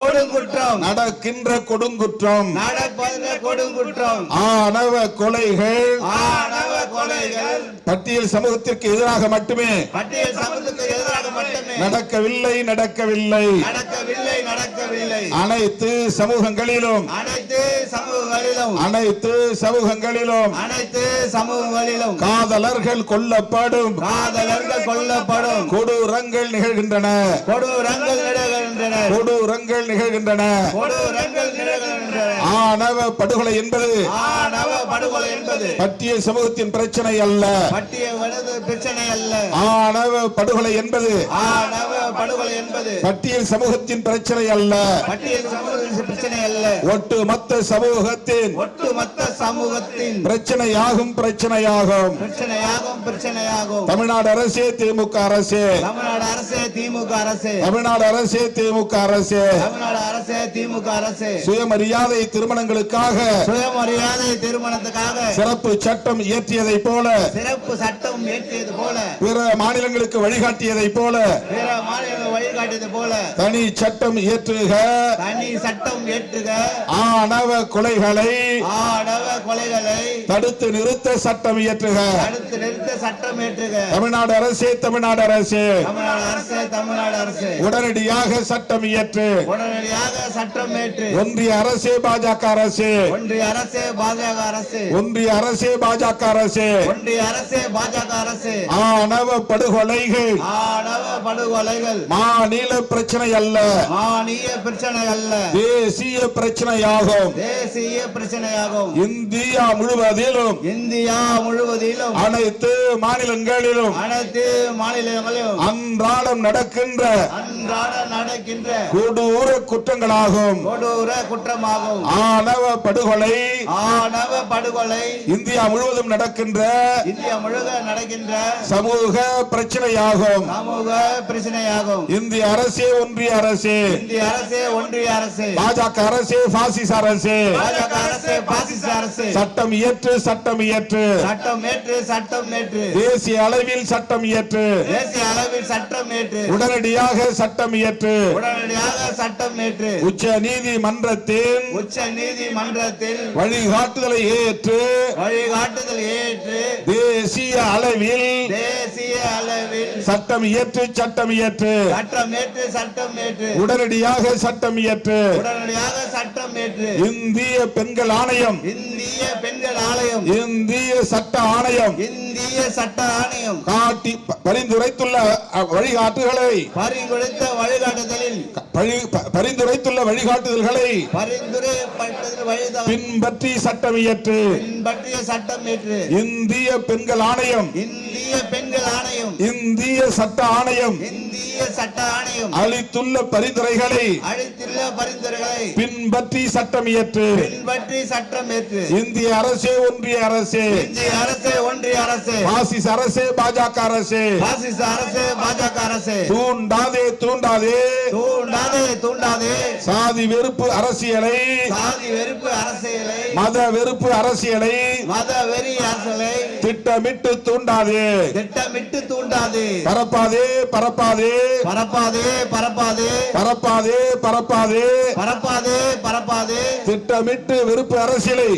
கொடுங்குற்றம் நடக்கின்ற கொடுங்குற்றம் நடப்பதில் கொடுங்குற்றம் ஆணவ கொலைகள் ஆணவ கொலைகள் பட்டியல் சமூகத்திற்கு எதிராக மட்டுமே பட்டியல் சமூகத்துக்கு எதிராக மட்டுமே நடக்கவில்லை நடக்கவில்லை நடக்கவில்லை நடக்கவில்லை அனைத்து சமூகங்களிலும் அனைத்து சமூகங்களிலும் அனைத்து சமூகங்களிலும் அனைத்து சமூகங்களிலும் காதலர்கள் கொல்லப்படும் காதலர்கள் கொல்லப்படும் கொடூரங்கள் நிகழ்கின்றன கொடூரங்கள் நிகழ்கின்றன கொடூரங்கள் நிகழ்கின்றன கொடூரங்கள் நிகழ்கின்றன ஆணவ படுகொலை என்பது ஆணவ படுகொலை என்பது பட்டியல் சமூகத்தின் பிரச்சனை அல்ல பட்டியல் வலது பிரச்சனை அல்ல ஆணவ படுகொலை என்பது ஆணவ படுகொலை என்பது பட்டியல் சமூகத்தின் பிரச்சனை அல்ல பட்டியல் சமூகத்தின் பிரச்சனை அல்ல ஒட்டுமொத்த சமூகத்தின் ஒட்டுமொத்த சமூகத்தின் பிரச்சனையாகும் பிரச்சனையாகும் பிரச்சனையாகும் தமிழ்நாடு அரசு திமுக அரசு தமிழ்நாடு அரசு திமுக அரசு தமிழ்நாடு அரசு திமுக அரசு தமிழ்நாடு அரசு திமுக அரசு சுயமரியாதை திருமணங்களுக்காக சுயமரியாதை திருமணத்துக்காக சிறப்பு சட்டம் இயற்றியதை போல சிறப்பு சட்டம் இயற்றியது போல பிற மாநிலங்களுக்கு வழிகாட்டியதை போல பிற மாநிலங்கள் வழிகாட்டியது போல தனி சட்டம் இயற்றுக தனி சட்டம் ஏற்றுக ஆணவ கொலைகளை ஆணவ கொலைகளை தடுத்து நிறுத்த சட்டம் இயற்றுக தடுத்து நிறுத்த சட்டம் ஏற்றுக தமிழ்நாடு அரசு தமிழ்நாடு அரசு தமிழ்நாடு அரசு தமிழ்நாடு அரசு உடனடியாக சட்டம் இயற்று உடனடியாக சட்டம் ஏற்று ஒன்றிய அரசு பாஜக அரசு ஒன்றிய அரசு பாஜக அரசு ஒன்றிய அரசு பாஜக அரசு ஒன்றிய அரசு பாஜக அரசு ஆணவ படுகொலைகள் ஆணவ படுகொலைகள் மாநில பிரச்சனை அல்ல மாநில பிரச்சனை அல்ல தேசிய பிரச்சனையாகும் தேசிய பிரச்சனையாகும் இந்தியா முழுவதிலும் இந்தியா முழுவதிலும் அனைத்து மாநிலங்களிலும் அனைத்து மாநிலங்களிலும் அன்றாடம் நடக்கின்ற நடக்கின்ற கொடூர குற்றங்களாகும் கொடூர குற்றமாகும் ஆணவ படுகொலை ஆணவ படுகொலை இந்தியா முழுவதும் நடக்கின்ற இந்தியா முழுக்க நடக்கின்ற சமூக பிரச்சனையாகும் சமூக பிரச்சனையாகும் இந்திய அரசு ஒன்றிய அரசு இந்திய அரசு ஒன்றிய அரசு பாஜக அரசு பாசிச அரசு பாஜக அரசு பாசிச அரசு சட்டம் இயற்று சட்டம் இயற்று சட்டம் ஏற்று சட்டம் ஏற்று தேசிய அளவில் சட்டம் இயற்று தேசிய அளவில் சட்டம் ஏற்று உடனடியாக சட்டம் இயற்று உச்ச நீதிமன்றத்தின் வழிகாட்டுதலை ஏற்று தேசிய அளவில் சட்டம் இயற்று உடனடியாக சட்டம் இயற்று இந்திய பெண்கள் ஆணையம் இந்திய சட்ட ஆணையம் காட்டி பரிந்துரைத்துள்ள வழிகாட்டுதல்களை பின்பற்றி சட்டம் இயற்று இந்திய பெண்கள் ஆணையம் இந்திய சட்ட ஆணையம் அளித்துள்ள பரிந்துரைகளை பின்பற்றி சட்டம் இயற்று இந்திய அரசே ஒன்றிய அரசே பாசிச அரசே பாஜக அரசே தூண்டாதே சாதி வெறுப்பு அரசியலை மத வெறுப்பு அரசியலை திட்டமிட்டு தூண்டாதே பரப்பாதே திட்டமிட்டு வெறுப்பு அரசியலை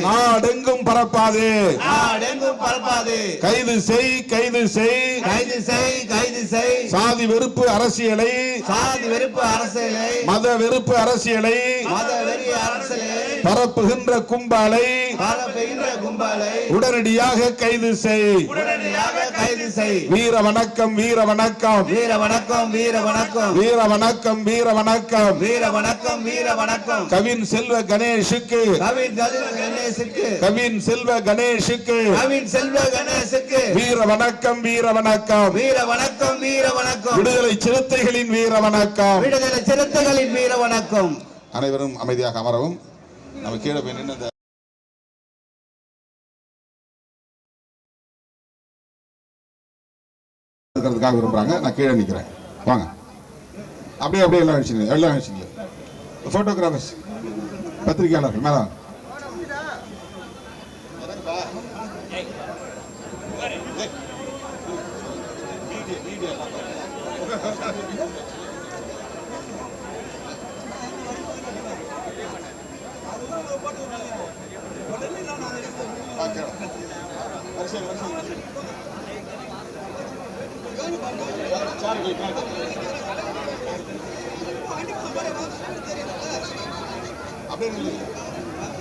நாடெங்கும் பரப்பாதே கைது செய் சாதி வெறுப்பு அரசியலை மத வெறுப்பு அரசியலை பரப்புகின்ற கும்பலை உடனடியாக கைது செய் வீர வணக்கம் கவின் செல்வ கணேஷுக்கு வீர வணக்கம் விடுதலை சிறுத்தைகளின் வீர வணக்கம் அனைவரும் அமைதியாக அமரவும். நம்ம கீழே போய் நின்று விரும்புறாங்க. நான் கீழே நிக்கிறேன். வாங்க, அப்படியே எல்லாம் அழிச்சிங்க. போட்டோகிராஃபர்ஸ், பத்திரிகையாளர்கள் மேல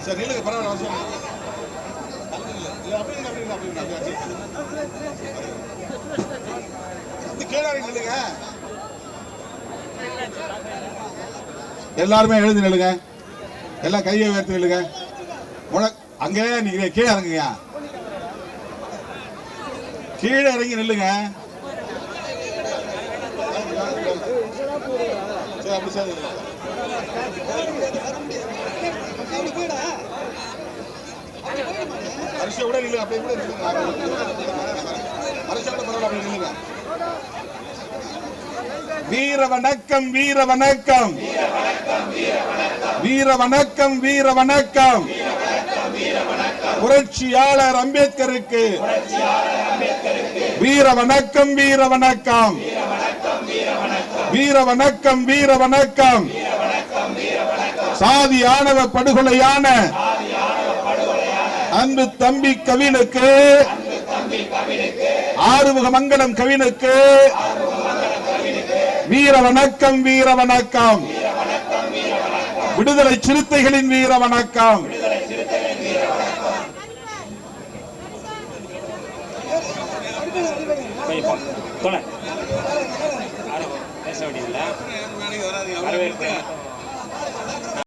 சார் நில்லுங்க, பரவாயில்ல. எல்லாருமே எழுந்து நில்லுங்க. எல்லாம் கையை உயர்த்தி நில்லுங்க. அங்கே நீங்க கீழே இறங்குங்க. கீழே இறங்கி நில்லுங்க. அரிசியை விட நில்லுங்க. அப்படியே கூட நில்லுங்க. அரிசியோட பரவாயில்ல, அப்படி நில்லுங்க. வீர வணக்கம் புரட்சியாளர் அம்பேத்கருக்கு வீர வணக்கம் சாதி ஆணவ படுகொலையான அன்பு தம்பி கவினுக்கு, ஆறுமுகமங்கலம் கவினுக்கு வீர வணக்கம் விடுதலை சிறுத்தைகளின் வீர வணக்கம்.